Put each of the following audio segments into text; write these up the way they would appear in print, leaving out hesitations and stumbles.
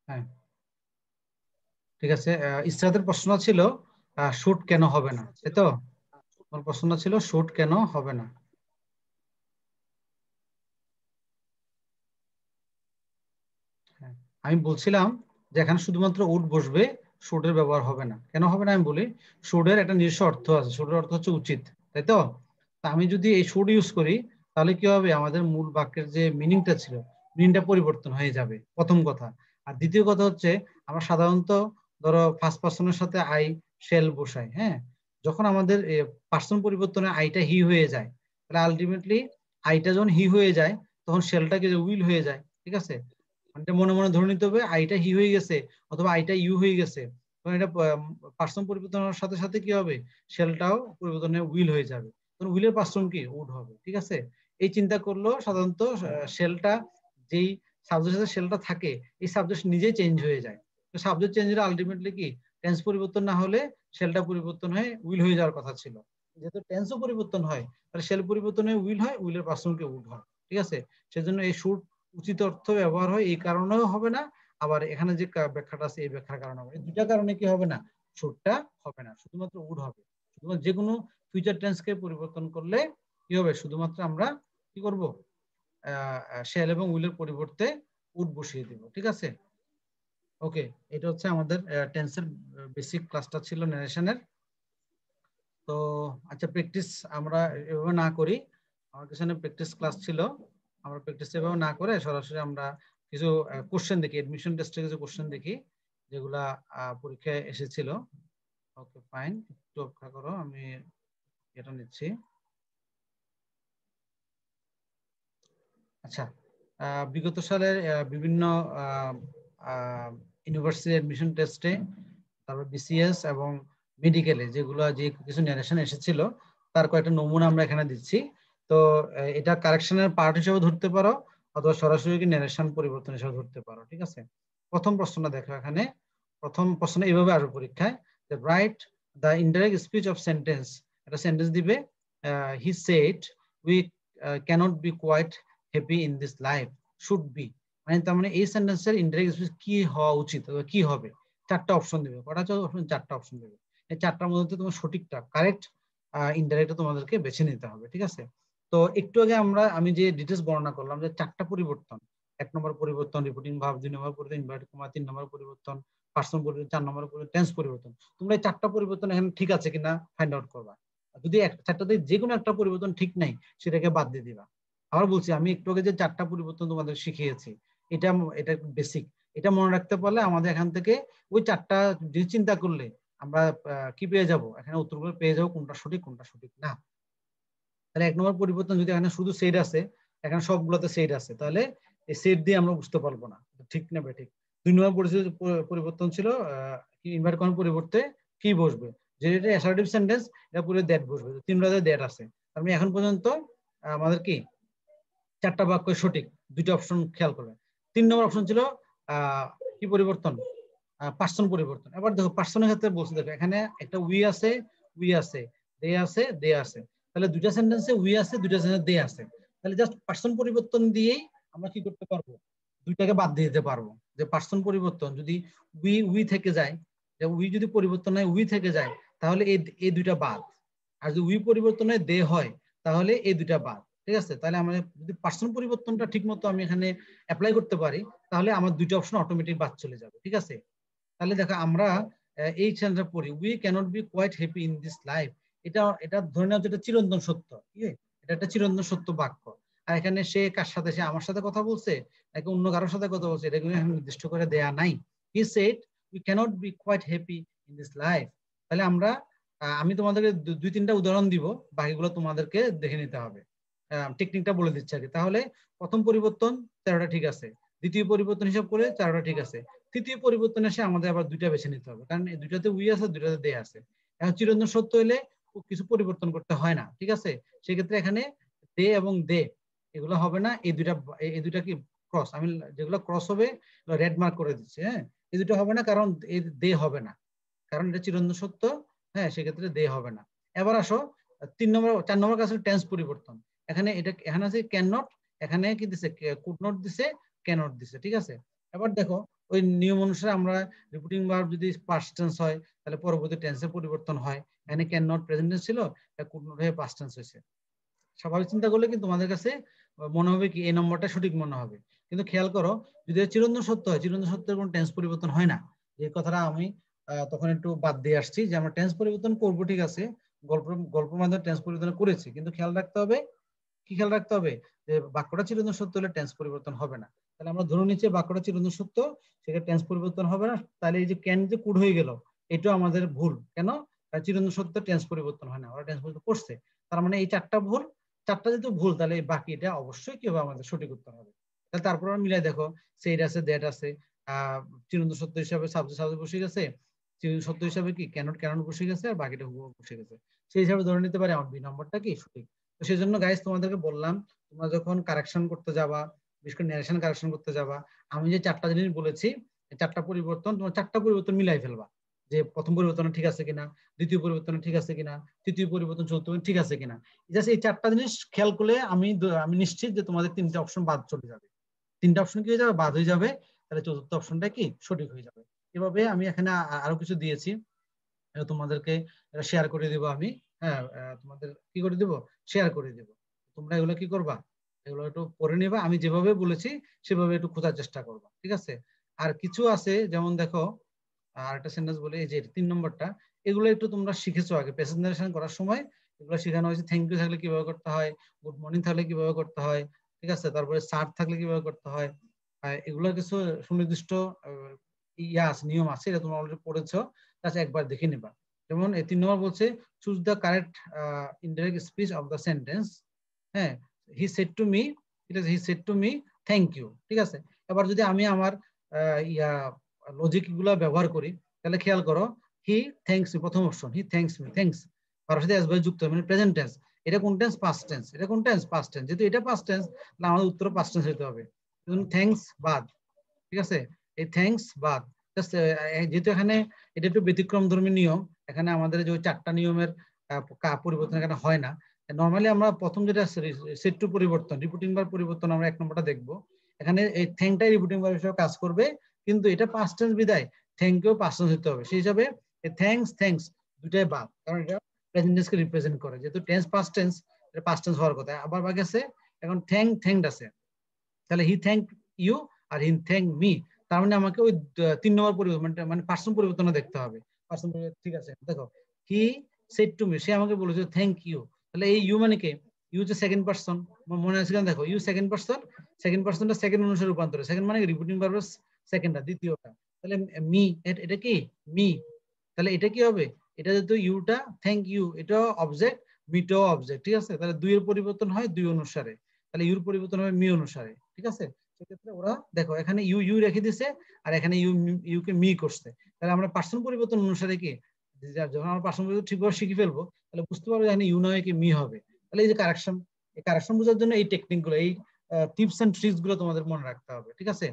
হ্যাঁ ঠিক আছে। ইসরাতের প্রশ্ন ছিল শুট কেন হবে না, তাই তো? তোমার প্রশ্ন ছিল শুট কেন হবে না। হ্যাঁ, আমি বলছিলাম যে এখানে শুধুমাত্র উড বসবে, শুডের ব্যবহার হবে না। কেন হবে না আমি বলি, শুডের একটা নিজস্ব অর্থ আছে, শুডের অর্থ হচ্ছে উচিত, তাই তো? তা আমি যদি এই শুড ইউজ করি তাহলে কি হবে, আমাদের মূল বাক্যের যে মিনিংটা ছিল, মিনিংটা পরিবর্তন হয়ে যাবে, প্রথম কথা। আর দ্বিতীয় কথা হচ্ছে, আমরা সাধারণত ধরো ফার্স্ট পার্সনের সাথে আই শেল বসাই, হ্যাঁ? যখন আমাদের পার্সন পরিবর্তনে আইটা হি হয়ে যায়, তাহলে আলটিমেটলি আইটা যখন হি হয়ে যায় তখন শেলটা কি উইল হয়ে যায়, ঠিক আছে? মানে মনে মনে ধরে নিতে হবে আইটা হি হয়ে গেছে অথবা আইটা ইউ হয়ে গেছে, তখন এটা পার্সন পরিবর্তনের সাথে সাথে কি হবে, শেলটাও পরিবর্তন হয়ে উইল হয়ে যাবে, তখন উইলের পার্সন কি উড হবে, ঠিক আছে? এই চিন্তা করলেও সাধারণত শেলটা যেই সাবজেক্টের সাথে শেলটা থাকে, এই সাবজেক্ট নিজেই চেঞ্জ হয়ে যায়। তো সাবজেক্ট চেঞ্জ হলে আলটিমেটলি কি, টেন্স পরিবর্তন না হলে শেলটা পরিবর্তন হয়ে উইল হয়ে যাওয়ার কথা ছিল। যেহেতু টেন্সও পরিবর্তন হয়, তাহলে শেল পরিবর্তন হয়ে উইল হয়, উইলের পার্সনকে উড হয়, ঠিক আছে? সেজন্য এই শুড উচিত অর্থ ব্যবহার হয়, এই কারণেও হবে না। আবার এখানে যে ব্যাখ্যাটা আছে এই ব্যাখ্যার কারণে হবে, এই দুইটা কারণে কি হবে না, শুডটা হবে না, শুধুমাত্র উড হবে। শুধুমাত্র যে কোনো ফিউচার টেন্সকে পরিবর্তন করলে কি হবে, শুধুমাত্র আমরা কি করব, শেল এবং উইলের পরিবর্তে উড বসিয়ে দিব, ঠিক আছে? ওকে, এটা হচ্ছে আমাদের টেন্সের বেসিক ক্লাসটা ছিল নারেশনের। তো আচ্ছা, প্র্যাকটিস আমরা এভাবে না করি, আমার কাছে প্র্যাকটিস ক্লাস ছিল, আমরা প্র্যাকটিস এভাবে না করে সরাসরি আমরা কিছু কোশ্চেন দেখি, এডমিশন টেস্টে কিছু কোশ্চেন দেখি যেগুলা পরীক্ষায় এসেছিল। ওকে ফাইন, একটু অপেক্ষা করো, আমি এটা নিচ্ছি। আচ্ছা, বিগত সালের বিভিন্ন ইউনিভার্সিটি এডমিশন টেস্টে, তারপর বিসিএস এবং মেডিকেলে যেগুলো যে কিছু ন্যারেশন এসেছিল, তার কয়েকটা নমুনা আমরা এখানে দিচ্ছি। তো এটা কারেকশনের পার্ট হিসেবে ধরতে পারো অথবা সরাসরি কি ন্যারেশন পরিবর্তন হিসেবে ধরতে পারো, ঠিক আছে? প্রথম প্রশ্নটা দেখো এখানে, প্রথম প্রশ্ন এইভাবে আসবে পরীক্ষায়, যে write the indirect speech of sentence. একটা সেন্টেন্স দিবে, he said we cannot be quite happy in this life, should be, মানে তার মানে এই সেন্টেন্সের ইনডাইরেক্ট স্পিচ কি হওয়া উচিত, কি হবে। চারটা অপশন দেবে, কটা অপশন, চারটা অপশন দেবে। এই চারটার মধ্যে তোমার সঠিকটা, কারেক্ট ইনডাইরেক্ট তোমাদেরকে বেছে নিতে হবে, ঠিক আছে? তো একটু আগে আমি যে ডিটেলস বর্ণনা করলাম যে চারটা পরিবর্তন, এক নম্বর পরিবর্তন রিপোর্টিং ভার্ব, দুই নম্বর পরিবর্তন ইনভার্টেড কমা, তিন নম্বর পরিবর্তন পার্সন পরিবর্তন, চার নম্বর পরিবর্তন টেন্স পরিবর্তন। তোমরা এই চারটা পরিবর্তন এখানে ঠিক আছে কিনা ফাইন্ড আউট করবা। যদি চারটাতে যে কোনো একটা পরিবর্তন ঠিক নাই, সেটাকে বাদ দিয়ে দিবা। আবার বলছি, আমি একটু আগে যে চারটা পরিবর্তন তোমাদের শিখিয়েছি, এটা এটা বেসিক, এটা মনে রাখতে পারলে আমাদের এখান থেকে ওই চারটা জিনিস চিন্তা করলে আমরা কি পেয়ে যাব, এখানে উত্তরগুলো পেয়ে যাবো কোনটা সঠিক কোনটা সঠিক না। তাহলে এক নম্বর পরিবর্তন যদি এখানে শুধু সেট আছে, এখানে সবগুলোতে সেট আছে, তাহলে এই সেট দিয়ে আমরা বুঝতে পারবো না ঠিক না ঠিক। দুই নম্বর পরিবর্তন ছিল কি, ইনভার্ট করার পরিবর্তে কি বসবে, যেটা অ্যাসার্টিভ সেন্টেন্স, এটা পুরো দ্যাট বসবে, তিনটাতে দ্যাট আছে। তার মানে এখন পর্যন্ত আমাদের কি চারটা বাক্য সঠিক, দুইটা অপশন খেয়াল করবেন। তিন নম্বর অপশন ছিল কি পরিবর্তন, পার্সন পরিবর্তন। এবার দেখো পার্সনের ক্ষেত্রে বলছে, দেখো এখানে একটা উই আছে, উই আছে, দে আছে, দে আছে, তাহলে দুইটা সেন্টেন্সে উই আছে, দুইটা সেন্টেন্সে দে আছে, তাহলে জাস্ট পার্সন পরিবর্তন দিয়েই আমরা কি করতে পারবো, দুইটাকে বাদ দিয়ে দিতে পারবো। যে পার্সন পরিবর্তন যদি উই উই থেকে যায়, যে উই যদি পরিবর্তন হয় উই থেকে যায়, তাহলে এই দুইটা বাদ। আর যদি উই পরিবর্তন হয় দে হয়, তাহলে এই দুইটা বাদ, ঠিক আছে? তাহলে আমরা যদি পার্সন পরিবর্তনটা ঠিক মতো আমি এখানে অ্যাপ্লাই করতে পারি, তাহলে আমার দুইটা অপশন অটোমেটিক বাদ চলে যাবে, ঠিক আছে? তাহলে দেখো আমরা এই সেন্টেন্সটা পড়ি, we cannot be quite happy in this life. এটা এটা ধরে নেওয়া যেটা চিরন্তন সত্য, ঠিক আছে? এটা একটা চিরন্তন সত্য বাক্য। আর এখানে সে কার সাথে, সে আমার সাথে কথা বলছে নাকি অন্য কারোর সাথে কথা বলছে, এটা কিন্তু নির্দিষ্ট করে দেয়া নাই। He said we cannot be quite happy in this life. তাহলে আমরা আমি তোমাদেরকে দুই তিনটা উদাহরণ দিব, বাকিগুলো তোমাদেরকে দেখে নিতে হবে। টেকনিকটা বলে দিচ্ছি আগে। তাহলে প্রথম পরিবর্তন 13টা ঠিক আছে, দ্বিতীয় পরিবর্তন হিসাব করে 4টা ঠিক আছে, তৃতীয় পরিবর্তন এসে আমাদের আবার দুইটা বেছে নিতে হবে, কারণ এই দুইটাতে উই আছে, দুইটাতে দে আছে। এখন চিরন্তন সত্য হলে কিছু পরিবর্তন করতে হয় না, ঠিক আছে? সেক্ষেত্রে এখানে দে এবং দে এগুলো হবে না, এই দুইটা কি ক্রস, আমি যেগুলো ক্রস হবে রেড মার্ক করে দিচ্ছি, হ্যাঁ? এই দুটো হবে না, কারণ এই দে হবে না, কারণ এটা চিরন্তন সত্য, হ্যাঁ? সেক্ষেত্রে দে হবে না। এবার আসো 4 নম্বর কাছে টেন্স পরিবর্তন। এখানে আছে ক্যান নট, এখানে কি দিছে, কুড নট দিছে, ক্যানট দিছে, ঠিক আছে? এবার দেখো ওই নিয়ম অনুসারে আমরা রিপিটিং ভার্ব যদি পাস্ট টেন্স হয় তাহলে পরবর্তী টেন্সের পরিবর্তন হয়। এখানে ক্যান নট প্রেজেন্ট টেন্স ছিল, এটা কুড নট হয়ে পাস্ট টেন্স হয়েছে। স্বাভাবিক চিন্তা করলে কিন্তু তোমাদের কাছে মনে হবে কি এই নম্বরটা সঠিক মনে হবে। কিন্তু খেয়াল করো, যদি চিরন্তন সত্য হয়, চিরন্তন সত্যের কোনো টেন্স পরিবর্তন হয় না। এই কথাটা আমি তখন একটু বাদ দিয়ে আসছি যে আমরা টেন্স পরিবর্তন করবো, ঠিক আছে, গল্প গল্পের মাধ্যমে টেন্স পরিবর্তন করেছি, কিন্তু খেয়াল রাখতে হবে, কি খেয়াল রাখতে হবে, যে বাক্যটা চিরন্তন সত্য হলে টেন্স পরিবর্তন হবে না। তাহলে আমরা ধরে নিচ্ছি বাক্যটা চিরন্তন সত্য, সেটা টেন্স পরিবর্তন হবে না। তাহলে এই যে ক্যান যে কুড হয়ে গেল, এটাও আমাদের ভুল। কেন? চিরন্তন সত্য টেন্স পরিবর্তন হয় না, ওরা টেন্স পরিবর্তন করছে। তার মানে এই চারটা ভুল, চারটা যেহেতু ভুল, তাহলে বাকিটা অবশ্যই কি হবে, আমাদের সঠিক উত্তর হবে। তাহলে তারপর মিলাই দেখো, সেইট আছে, দ্যাট আছে, চিরন্তন সত্য হিসাবে সাবজেক্ট সাবজেক্ট বসে গেছে, চিরন্তন সত্য হিসাবে কি ক্যানট ক্যানট বসে গেছে, আর বাকিটা বসে গেছে। সেই হিসাবে ধরে নিতে পারি আমার বি নম্বরটা কি সঠিক। তো সেই জন্য গাইস তোমাদেরকে বললাম, তোমরা যখন কারেকশন করতে যাবা, বিশেষ করে ন্যারেশন কারেকশন করতে যাবা, আমি যে চারটা জিনিস বলেছি, চারটা পরিবর্তন, তোমার চারটা পরিবর্তন মিলাই ফেলবা, যে প্রথম পরিবর্তন ঠিক আছে কিনা, দ্বিতীয় পরিবর্তন ঠিক আছে কিনা, তৃতীয় পরিবর্তন, চতুর্থ ঠিক আছে কিনা। জাস্ট এই চারটা জিনিস খেয়াল করলে আমি নিশ্চিত যে তোমাদের তিনটা অপশন বাদ চলে যাবে। তিনটা অপশন কি হয়ে যাবে, বাদ হয়ে যাবে। তাহলে চতুর্থ অপশনটা কি সঠিক হয়ে যাবে। এভাবে আমি এখানে আরো কিছু দিয়েছি, তোমাদেরকে শেয়ার করে দিব আমি। হ্যাঁ, তোমাদের কি করে দিব, শেয়ার করে দিব। তোমরা এগুলো কি করবা, এগুলো একটু পড়ে নিবা, আমি যেভাবে বলেছি সেভাবে একটু খোঁজার চেষ্টা করবা, ঠিক আছে। আর কিছু আছে, যেমন দেখো আর একটা সেন্টেন্স বলে, এই যে 3 নম্বরটা, এগুলো একটু তোমরা শিখেছো আগে প্রেজেন্টেশন করার সময়, এগুলো শেখানো হয়েছে। থ্যাংক ইউ থাকলে কিভাবে করতে হয়, গুড মর্নিং থাকলে কিভাবে করতে হয়, ঠিক আছে, তারপরে স্যার থাকলে কিভাবে করতে হয়। এগুলো কিছু সুনির্দিষ্ট নিয়ম আছে, এটা তোমরা অলরেডি পড়েছো, তাহলে একবার দেখে নিবা। যেমন এই 3 নম্বর বলছে, choose the correct indirect speech of the sentence. হ্যাঁ, হি সেড টু মি, ঠিক আছে, he said to me thank you, ঠিক আছে। এবার যদি আমি আমার লজিক গুলা ব্যবহার করি, তাহলে খেয়াল করো, হি থ্যাংকস ইউ, প্রথম অপশন, হি থ্যাংকস মি, থ্যাংকস তার সাথে এস বাই যুক্ত, মানে প্রেজেন্ট টেন্স। এটা কোন টেন্স, পাস্ট টেন্স। এটা কোন টেন্স, পাস্ট টেন্স। যেহেতু এটা পাস্ট টেন্স, তাহলে আমাদের উত্তর পাস্ট টেন্স হতে হবে। থ্যাংকস বাদ, ঠিক আছে, এই থ্যাংকস বাদ। যেহেতু এখানে এটা একটু ব্যতিক্রমধর্মী নিয়ম, এখানে আমাদের যে চারটা নিয়মের পরিবর্তন এখানে হয় না। নর্মালি আমরা প্রথম যেটা সেট টু পরিবর্তন, রিপিটিং বার পরিবর্তন, আমরা 1 নম্বরটা দেখবো। এখানে এই থ্যাংকটাই রিপিটিং বার হিসেবে কাজ করবে, কিন্তু এটা পাস্ট টেন্স বিদায় থ্যাংক ইউ পাস্ট টেন্স হতে হবে। সেই হিসাবে থ্যাংকস থ্যাংকস দুটাই বাদ, কারণ এটা প্রেজেন্ট টেন্সকে রিপ্রেজেন্ট করে। যেহেতু টেন্স পাস্ট টেন্স, এটা পাস্ট টেন্স হওয়ার কথা। আবার বাকি আছে এখন থ্যাংকড আছে, তাহলে হি থ্যাংক ইউ আর হি থ্যাংক মি। তার মানে আমাকে ওই 3 নম্বর পরিবর্তন, মানে পার্সন পরিবর্তন দেখতে হবে। পার্সন, ঠিক আছে, দেখো, হি সেড টু মি, সে আমাকে বলেছে থ্যাংক ইউ, তাহলে এই ইউ মানে কি, ইউ যে সেকেন্ড পার্সন, মনে আছে কেন, দেখো ইউ সেকেন্ড পার্সন, সেকেন্ড পার্সনটা সেকেন্ড অনুসারে রূপান্তর, সেকেন্ড মানে রিপিটিং ভার্বের সেকেন্ডটা, দ্বিতীয়টা। তাহলে মি, এটা কি মি, তাহলে এটা কি হবে, এটা যেহেতু ইউটা থ্যাংক ইউ, এটা অবজেক্ট, মিটাও অবজেক্ট, ঠিক আছে। তাহলে দুইয়ের পরিবর্তন হয় দুই অনুসারে, তাহলে ইউর পরিবর্তন হবে মি অনুসারে, ঠিক আছে। সেক্ষেত্রে ওরা দেখো এখানে ইউ ইউ রেখে দিছে, আর এখানে ইউ ইউকে মি করছে। তাহলে আমরা পার্সন পরিবর্তন অনুসারে কি, যখন আমরা পার্সন পরিবর্তন ঠিকভাবে শিখে ফেলবো, তাহলে বুঝতে পারবো এখানে ইউ নয় কি মি হবে। তাহলে এই যে কারেকশন, এই কারেকশন বোঝার জন্য এই টেকনিক গুলো, এই টিপস এন্ড ট্রিক্স গুলো তোমাদের মনে রাখতে হবে, ঠিক আছে।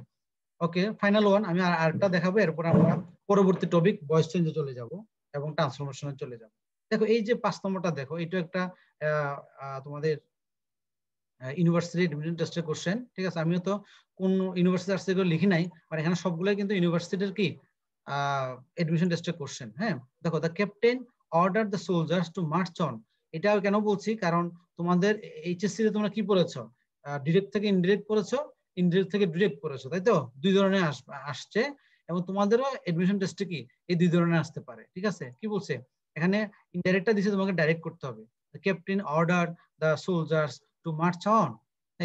ওকে, ফাইনাল ওয়ান আমি আরেকটা দেখাবো, এরপর আমরা পরবর্তী টপিক ভয়েস চেঞ্জে চলে যাব এবং ট্রান্সফরমেশনে চলে যাব। দেখো এই যে 5 নম্বরটা, দেখো এটা একটা তোমাদের ইউনিভার্সিটি এডমিশন টেস্টের কোশ্চেন, ঠিক আছে। আমিও তো কোন ইউনিভার্সিটি আসছে এগুলো লিখি নাই, মানে এখানে সবগুলোই কিন্তু ইউনিভার্সিটির কি এডমিশন টেস্টের কোশ্চেন। হ্যাঁ, দেখো, the captain order the soldiers to march on. এটা কেন বলছি, কারণ তোমাদের এইচএসসি তে তোমরা কি পড়েছো, ডিরেক্ট থেকে ইনডিরেক্ট পড়েছো, ইনডিরেক্ট থেকে ডিরেক্ট পড়েছো, তাই তো, দুই ধরনের আসছে। এবং তোমাদেরও এডমিশন টেস্টে কি এই দুই ধরনের আসতে পারে, ঠিক আছে। কি বলছে এখানে, ইনডাইরেক্টটা দিছে, তোমাকে ডাইরেক্ট করতে হবে। The captain order the soldiers to march on,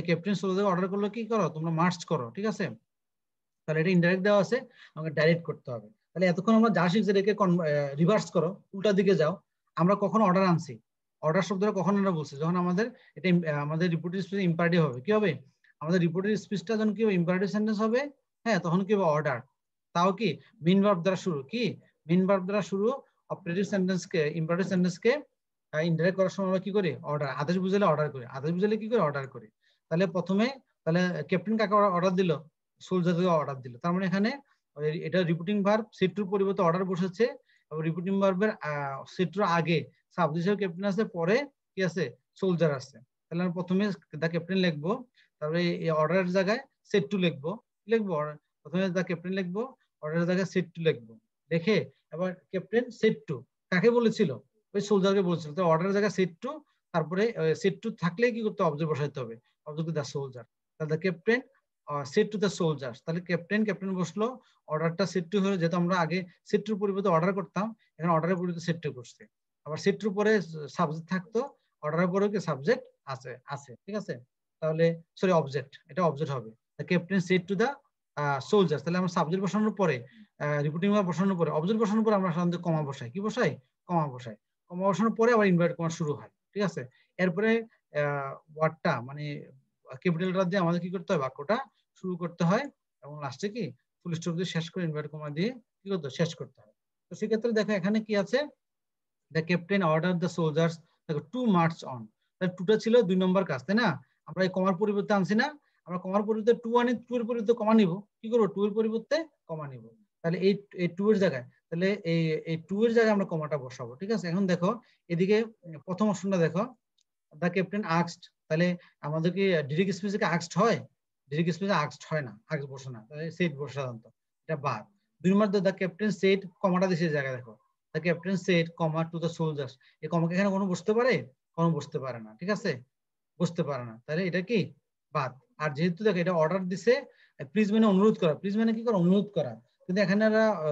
captain soldier order করলো কি করো, তোমরা মার্চ করো, ঠিক আছে। তাহলে এটা ইনডাইরেক্ট দেওয়া আছে, আমাকে ডাইরেক্ট করতে হবে। তাহলে এতক্ষণ আমরা যা শিখছি এটাকে রিভার্স করো, উল্টা দিকে যাও। আমরা কখন অর্ডার আনছি, অর্ডার শব্দটা কখন আমরা বলছি, যখন আমাদের এটা আমাদের রিপোর্টেড স্পিচ ইম্পারেটিভ হবে। কি হবে, আমাদের রিপোর্টেড স্পিচটা যখন কি হবে, ইম্পারেটিভ সেন্টেন্স হবে। হ্যাঁ, তখন কি হবে, অর্ডার। তাও কি মেইন ভার্ব দ্বারা শুরু, কি মেইন ভার্ব দ্বারা শুরু অপারেটিভ সেন্টেন্সকে, ইম্পারেটিভ সেন্টেন্সকে ইনডাইরেক্ট করার সময় আমরা কি করি, অর্ডার, আদেশ বুঝালে অর্ডার করি, আদেশ বুঝালে কি করি, অর্ডার করি। তাহলে প্রথমে, তাহলে ক্যাপ্টেন কাকে অর্ডার দিল, সোলজারকে অর্ডার দিল। তার মানে এখানে এটা রিপিটিং ভার্ব, সেট্রুর পরিবর্তে অর্ডার বসেছে, এবং রিপিটিং ভার্বের সেট্রুর আগে সাবজেক্ট হিসেবে ক্যাপ্টেন আছে, পরে কি আছে, সোলজার আছে। তাহলে আমরা প্রথমে দা ক্যাপ্টেন লিখবো, তারপরে এই অর্ডারের জায়গায় সেট্রু লিখবো, লিখবো প্রথমে দ্য ক্যাপ্টেন লিখবো, অর্ডারের জায়গায় সেট টু লিখবো, লিখে এবার ক্যাপ্টেন সেট টু কাকে বলেছিল, ওই সোলজারকে বলেছিল, তো অর্ডারের জায়গায় সেট টু, তারপরে সেট টু থাকলে কি করতে হবে, অবজেক্ট বসাইতে হবে, অবজেক্ট দ্য সোলজার, তাহলে the captain set two the soldier, তাহলে ক্যাপ্টেন ক্যাপ্টেন বসলো, অর্ডারটা সেট টু হলো, যেহেতু আমরা আগে সেট টুর পরিবর্তে অর্ডার করতাম, এখানে অর্ডারের পরিবর্তে সেট টু করছে, আবার সেট টুর পরে সাবজেক্ট থাকতো, অর্ডারের পরেও কি সাবজেক্ট আছে আছে, ঠিক আছে, তাহলে সরি অবজেক্ট, এটা অবজেক্ট হবে, the captain set two the soldier, তাহলে আমরা সাবজেক্ট বসানোর পরে রিপিটিং ভার্ব বসানোর পরে অবজেক্ট বসানোর পরে আমরা সাধারণত কমা বসাই, কি বসাই, কমা বসাই, কমা বসানোর পরে আবার ইনভার্ট কমা শুরু হয়, ঠিক আছে, এরপরে ওয়ার্ডটা মানে ক্যাপিটালটা দিয়ে আমাদের কি করতে হয়, বাক্যটা শুরু করতে হয়, এবং লাস্টে কি ফুল স্টপ দিয়ে শেষ করে ইনভার্ট কমা দিয়ে কি করতে শেষ করতে হয়। তো সেক্ষেত্রে দেখো এখানে কি আছে, the captain order the soldiers, দেখো টু মার্চ অন, তাহলে টুটা ছিল 2 নম্বর কাজ, তাই না, আমরা এই কমার পরিবর্তে আনছি না, আমরা কমার পরিবর্তে টু আনি, টু এর পরিবর্তে কমা নিব, কি করবো, টু এর পরিবর্তে কমা নিব, তাহলে এই এই টু এর জায়গায়, তাহলে এই টু এর জায়গায় আমরা কমাটা বসাবো, ঠিক আছে। এখন দেখো এদিকে প্রথম অপশনটা দেখো, দ্য ক্যাপ্টেন আক্সড, তাহলে আমাদের কি ডিরেক্ট স্পিচে আক্সড হয়, ডিরেক্ট স্পিচে আক্সড হয় না, আক্সড বসে না, তাহলে সেট বসে সাধারণত, এটা বাদ। 2 নম্বর দ্য ক্যাপ্টেন সেট, কমাটা দিছে জায়গায় দেখো, the captain said comma to the soldiers, এই কমাকে এখানে কোনো বসতে পারে, কোনো বসতে পারে না, ঠিক আছে, বুঝতে পারে না, তাহলে এটা কি বাদ। আর যেহেতু দেখো এটা অর্ডার দিছে, প্লিজ মানে অনুরোধ করা, প্লিজ মানে কি করা, অনুরোধ করা, কিন্তু এখানে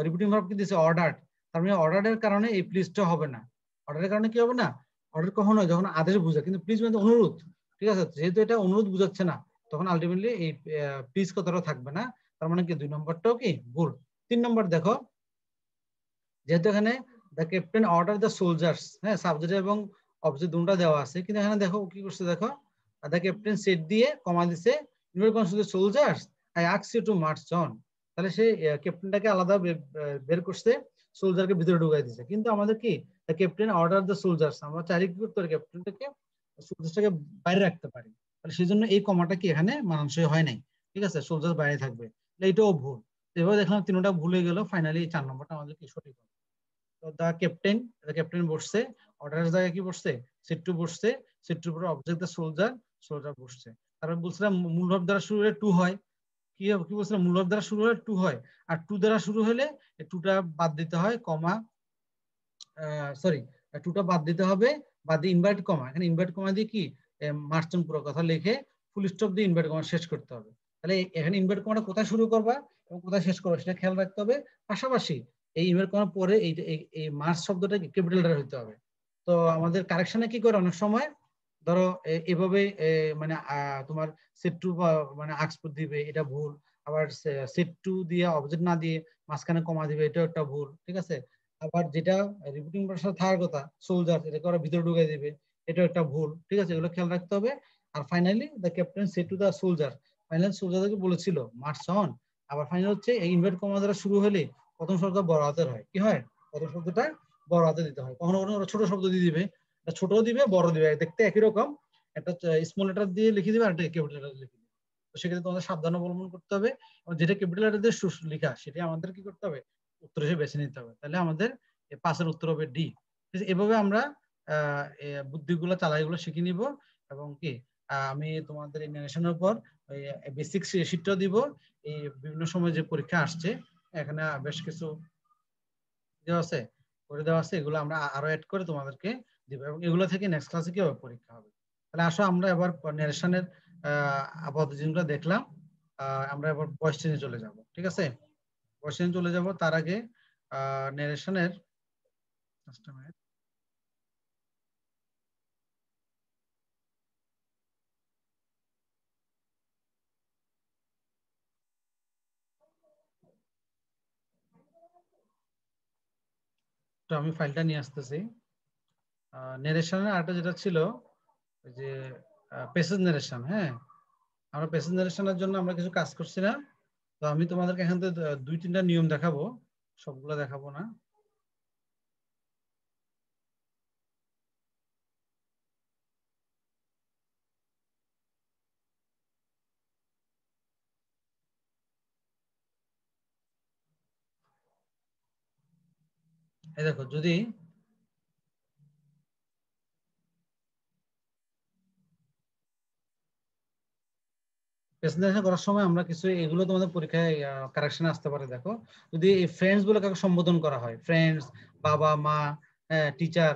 রিপিটিং ভার্ব কি দিছে, অর্ডার, তার মানে অর্ডারের কারণে এই প্লিজটা হবে না, অর্ডারের কারণে কি হবে না, অর্ডার কখনো হয় যখন আদেশ বোঝায়, কিন্তু প্লিজ মানে অনুরোধ, ঠিক আছে, যেহেতু এটা অনুরোধ বোঝাচ্ছে না, তখন আলটিমেটলি এই প্লিজ কথাটা থাকবে না, তার মানে কি 2 নম্বরটাও কি ভুল। 3 নম্বর দেখো, যেহেতু এখানে the captain order the soldiers, হ্যাঁ সাবজেক্ট এবং অবজেক্ট দুটোটা দেওয়া আছে, কিন্তু এখানে দেখো কি করছে, দেখো দ্য ক্যাপ্টেন সেট দিয়ে কমা দিছে, soldiers I ask you to march on, তাহলে সে ক্যাপ্টেনটাকে আলাদা বের করছে, সোলজারকে ভিতরে ঢুকাই দিছে, কিন্তু আমাদের কি the captain order the soldiers, আমরা চাইলে কি করতে পারি, ক্যাপ্টেনটাকে সোলজার্সটাকে বাইরে রাখতে পারি, তাহলে সেই জন্য এই কমাটা কি এখানে মানানসই হয় নাই, ঠিক আছে, সোলজার বাইরে থাকবে, এইটাও ভুল। এবার দেখলাম তিনটা ভুল হয়ে গেল, ফাইনালি 4 নম্বরটা আমাদের কি সঠিক হবে। তো দ্য ক্যাপ্টেন বসছে, অর্ডারের জায়গায় কি বসছে, সেট টু বসছে, সেট টুর উপরে অবজেক্ট দ্য সোলজার, সোলজার বসছে, তারপর বলছিলাম মূল ভাব দ্বারা শুরু হলে টু হয়, কি বলছিলাম, মূল ভাব দ্বারা শুরু হলে টু হয়, আর টু দ্বারা শুরু হলে টুটা বাদ দিতে হয়, কমা সরি টুটা বাদ দিতে হবে, বাদ দিয়ে ইনভার্ট কমা, এখানে ইনভার্ট কমা দিয়ে কি মার্চন পুরো কথা লিখে ফুল স্টপ দিয়ে ইনভার্ট কমা শেষ করতে হবে, তাহলে এখানে ইনভার্ট কমাটা কোথায় শুরু করবা এবং কোথায় শেষ করবা সেটা খেয়াল রাখতে হবে, পাশাপাশি এই ইনভার্ট কমার পরে এই মার্চ শব্দটা ক্যাপিটাল লেটার হইতে হবে। তো আমাদের কারেকশনে কি করে অনেক সময় ধরো এভাবে মানে তোমার সেট টু মানে আক্স দিবে, এটা ভুল, আবার সেট টু দিয়ে অবজেক্ট না দিয়ে মাঝখানে কমা দিবে, এটা একটা ভুল, ঠিক আছে, আবার যেটা রিপিটিং ভার্সন থাকার কথা সোলজার, এটাকে ওরা ভিতরে ঢুকাই দিবে, এটা একটা ভুল, ঠিক আছে, এগুলো খেয়াল রাখতে হবে। আর finally the captain said to the soldier, final সোলজারকে বলেছিল মার্চ অন, আবার ফাইনাল হচ্ছে এই ইনভার্ট কমা দ্বারা শুরু হলে প্রথম শব্দ বড় হাতের হয়, কি হয়, প্রথম শব্দটা বড় হাতে দিতে হয়, কখনো কখনো ওরা ছোট শব্দ দিয়ে দিবে, ছোট দিবে বড় দিবে, দেখতে একই রকম, একটা স্মল লেটার দিয়ে লিখে দিবে আর একটা ক্যাপিটাল লেটার লিখে দিবে, তো সেক্ষেত্রে তোমাদের সাবধান অবলম্বন করতে হবে, এবং যেটা ক্যাপিটাল লেটার দিয়ে লেখা সেটা আমাদের কি করতে হবে, উত্তর হিসেবে বেছে নিতে হবে, তাহলে আমাদের পাঁচের উত্তর হবে ডি। এভাবে আমরা বুদ্ধিগুলো চালাইগুলো শিখে নিব, এবং কি আমি তোমাদের এই ন্যারেশনের উপর বেসিক শিটটাও দিব, এই বিভিন্ন সময় যে পরীক্ষা আসছে এখানে বেশ কিছু দেওয়া আছে, করে দেওয়া আছে, এগুলো আমরা আরো অ্যাড করে তোমাদেরকে দিব, এবং এগুলো থেকে নেক্সট ক্লাসে কি হবে, পরীক্ষা হবে। তাহলে আসো আমরা এবার ন্যারেশনের আপাতত জিনিসগুলো দেখলাম, আমরা এবার ভয়েস চেঞ্জে চলে যাব, ঠিক আছে, ভয়েস চেঞ্জে চলে যাব, তার আগে ন্যারেশনের তো আমি ফাইলটা নিয়ে আসতেছি। নেরেশনের আরেকটা যেটা ছিল ওই যে প্যাসেজ নারেশন, হ্যাঁ আমরা প্যাসেজ নারেশনের জন্য আমরা কিছু কাজ করছি না, তো আমি তোমাদেরকে এখান থেকে 2-3টা নিয়ম দেখাবো, সবগুলো দেখাবো না। এই দেখো যদি প্রেজেন্টেশন করার সময় আমরা কিছু এগুলো তোমাদের পরীক্ষায় কারেকশন আসতে পারে। দেখো, যদি এই ফ্রেন্ডস বলে কাউকে সম্বোধন করা হয়, ফ্রেন্ডস, বাবা মা, হ্যাঁ, টিচার,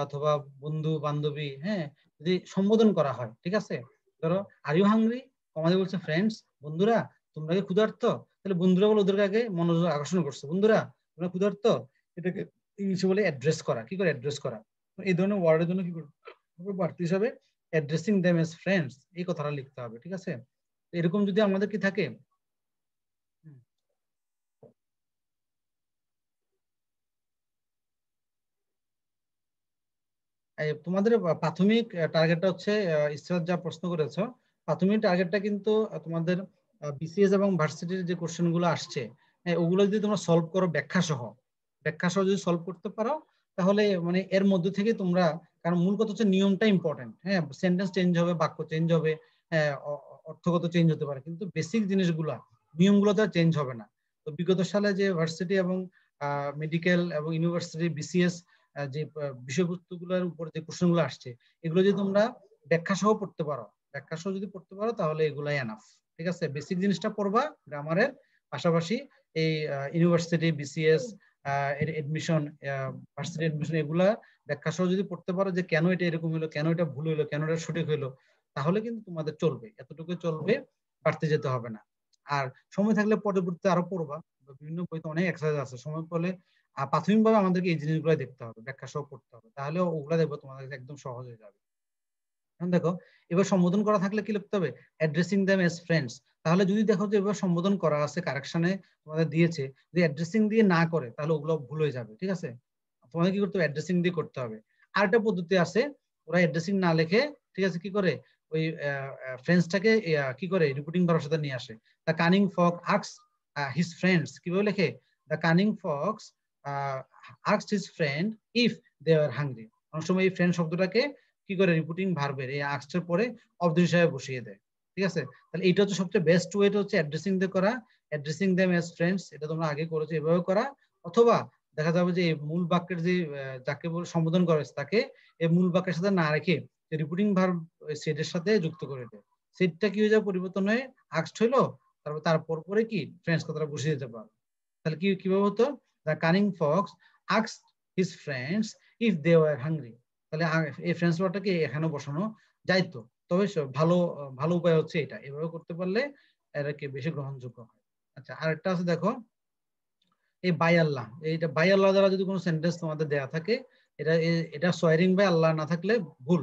অথবা বন্ধু বান্ধবী, হ্যাঁ, যদি সম্বোধন করা হয়, ঠিক আছে, ধরো আর ইউ হাংরি, আমাদের বলছে ফ্রেন্ডস, বন্ধুরা তোমরা কি ক্ষুধার্ত, তাহলে বন্ধুরা বলে ওদেরকে আগে মনোযোগ আকর্ষণ করছে, বন্ধুরা তোমরা ক্ষুধার্ত, এটাকে ইংলিশে বলে অ্যাড্রেস করা। কি করে অ্যাড্রেস করা? এই ধরনের ওয়ার্ডের জন্য কি করবে, বাড়তি হিসাবে অ্যাড্রেসিং দেম এজ ফ্রেন্ডস, এই কথাটা লিখতে হবে, ঠিক আছে। এরকম যদি আমাদের কি থাকে, তোমাদের প্রাথমিক টার্গেটটা হচ্ছে ইসরাত যা প্রশ্ন করেছো, প্রাথমিক টার্গেটটা কিন্তু তোমাদের বিসিএস এবং ভার্সিটির যে কোশ্চেন গুলো আসছে, ওগুলো যদি তোমরা সলভ করো ব্যাখ্যা সহ যদি সলভ করতে পারো, তাহলে মানে এর মধ্যে থেকে তোমরা, কারণ মূল কথা হচ্ছে নিয়মটা ইম্পর্টেন্ট, হ্যাঁ, সেন্টেন্স চেঞ্জ হবে, বাক্য চেঞ্জ হবে, হ্যাঁ, অর্থগত চেঞ্জ হতে পারে, কিন্তু বেসিক জিনিসগুলা, নিয়মগুলো তো চেঞ্জ হবে না। তো বিগত সালে যে ভার্সিটি এবং মেডিকেল এবং ইউনিভার্সিটি বিসিএস যে বিষয়বস্তুগুলোর উপর যে কোশ্চেনগুলো আসছে, এগুলো যদি তোমরা ব্যাখ্যা সহ পড়তে পারো, ব্যাখ্যা সহ যদি পড়তে পারো, তাহলে এগুলাই এনাফ, ঠিক আছে। বেসিক জিনিসটা পড়বা গ্রামারের পাশাপাশি, এই university BCS admission, varsity admission, এগুলা ব্যাখ্যা সহ যদি পড়তে পারো, যে কেন এটা এরকম হলো, কেন এটা ভুল হলো, কেন এটা সঠিক হলো, তাহলে কিন্তু তোমাদের চলবে, এতটুকু চলবে, বাড়তে যেতে হবে না। আর সময় থাকলে পরবর্তীতে আরো পড়বা, বিভিন্ন বইতে অনেক এক্সারসাইজ আছে, সময় পেলে প্রাথমিকভাবে আমাদেরকে এই জিনিসগুলো দেখতে হবে, ব্যাখ্যা সহ পড়তে হবে, তাহলে ওগুলা দেখবো তোমাদের কাছে একদম সহজ হয়ে যাবে। এখন দেখো, এবার সম্বোধন করা থাকলে কি লিখতে হবে? Addressing them as friends. তাহলে যদি দেখো যে এবার সম্বোধন করা আছে, কারেকশনে তোমাদের দিয়েছে, যদি অ্যাড্রেসিং দিয়ে না করে, তাহলে ওগুলো ভুল হয়ে যাবে, ঠিক আছে। তোমাদের কি করতে হবে? অ্যাড্রেসিং দিয়ে করতে হবে। আরেকটা পদ্ধতি আছে, ওরা অ্যাড্রেসিং না লেখে, ঠিক আছে, কি করে ওই ফ্রেন্ডসটাকে কি করে রিপিটিং ভার্বের সাথে নিয়ে আসে। The cunning fox asks his friends, কিভাবে লেখে? The cunning fox asked his friend if they are hungry. অনেক সময় এই ফ্রেন্ড শব্দটাকে কি করে রিপিটিং ভার্বের এই আস্কডের পরে অবজেক্ট হিসেবে বসিয়ে দেয়, ঠিক আছে। তাহলে এটা হচ্ছে সবচেয়ে বেস্ট ওয়েটা হচ্ছে অ্যাড্রেসিং দিয়ে করা, অ্যাড্রেসিং দেম এজ ফ্রেন্ডস, এটা তোমরা আগে করেছো, এভাবে করা। অথবা দেখা যাবে যে মূল বাক্যের যে যাকে সম্বোধন করা হয়েছে, তাকে এই মূল বাক্যের সাথে না রেখে রিপিটিং ভার্ব সেটের সাথে যুক্ত করে দেয়। সেটটা কি হয়ে যাবে? পরিবর্তন হয়ে আস্কড হইলো, তারপর পরে কি ফ্রেন্ডস কথাটা বসিয়ে দিতে পারো। তাহলে কিভাবে হতো? The cunning fox asked his friends if they were hungry. তাহলে এই ফ্রেন্ডস ওয়ার্ডটাকে এখানে বসানো যাইতো। তবে ভালো ভালো উপায় হচ্ছে এটা, এভাবে করতে পারলে এরা কি বেশি গ্রহণযোগ্য হয়। আচ্ছা, আরেকটা আছে দেখো, এই বাই আল্লাহ, এইটা বাই আল্লাহ দ্বারা যদি কোনো সেন্টেন্স তোমাদের দেয়া থাকে, এটা এটা সোয়ারিং বাই আল্লাহ না থাকলে ভুল।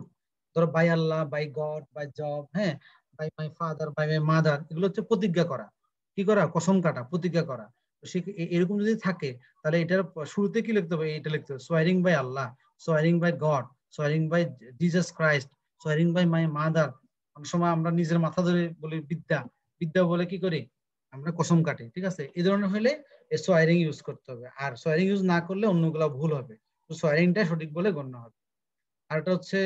ধরো by Allah, by God, by Jove, হ্যাঁ, by my father, by my mother, এগুলো হচ্ছে প্রতিজ্ঞা করা, কি করা? কসম কাটা, প্রতিজ্ঞা করা। তো সে এরকম যদি থাকে, তাহলে এটার শুরুতে কি লিখতে হবে? এটা লিখতে হবে swearing by Allah, swearing by God, swearing by Jesus Christ, swearing by my mother. অনেক সময় আমরা নিজের মাথা ধরে বলি বিদ্যা, বিদ্যা বলে কি করি? আমরা কসম কাটি, ঠিক আছে। এই ধরনের হলে সোয়ারিং ইউজ করতে হবে, আর সোয়ারিং ইউজ না করলে অন্যগুলো ভুল হবে, তো সোয়ারিংটা সঠিক বলে গণ্য হবে। আর এটা হচ্ছে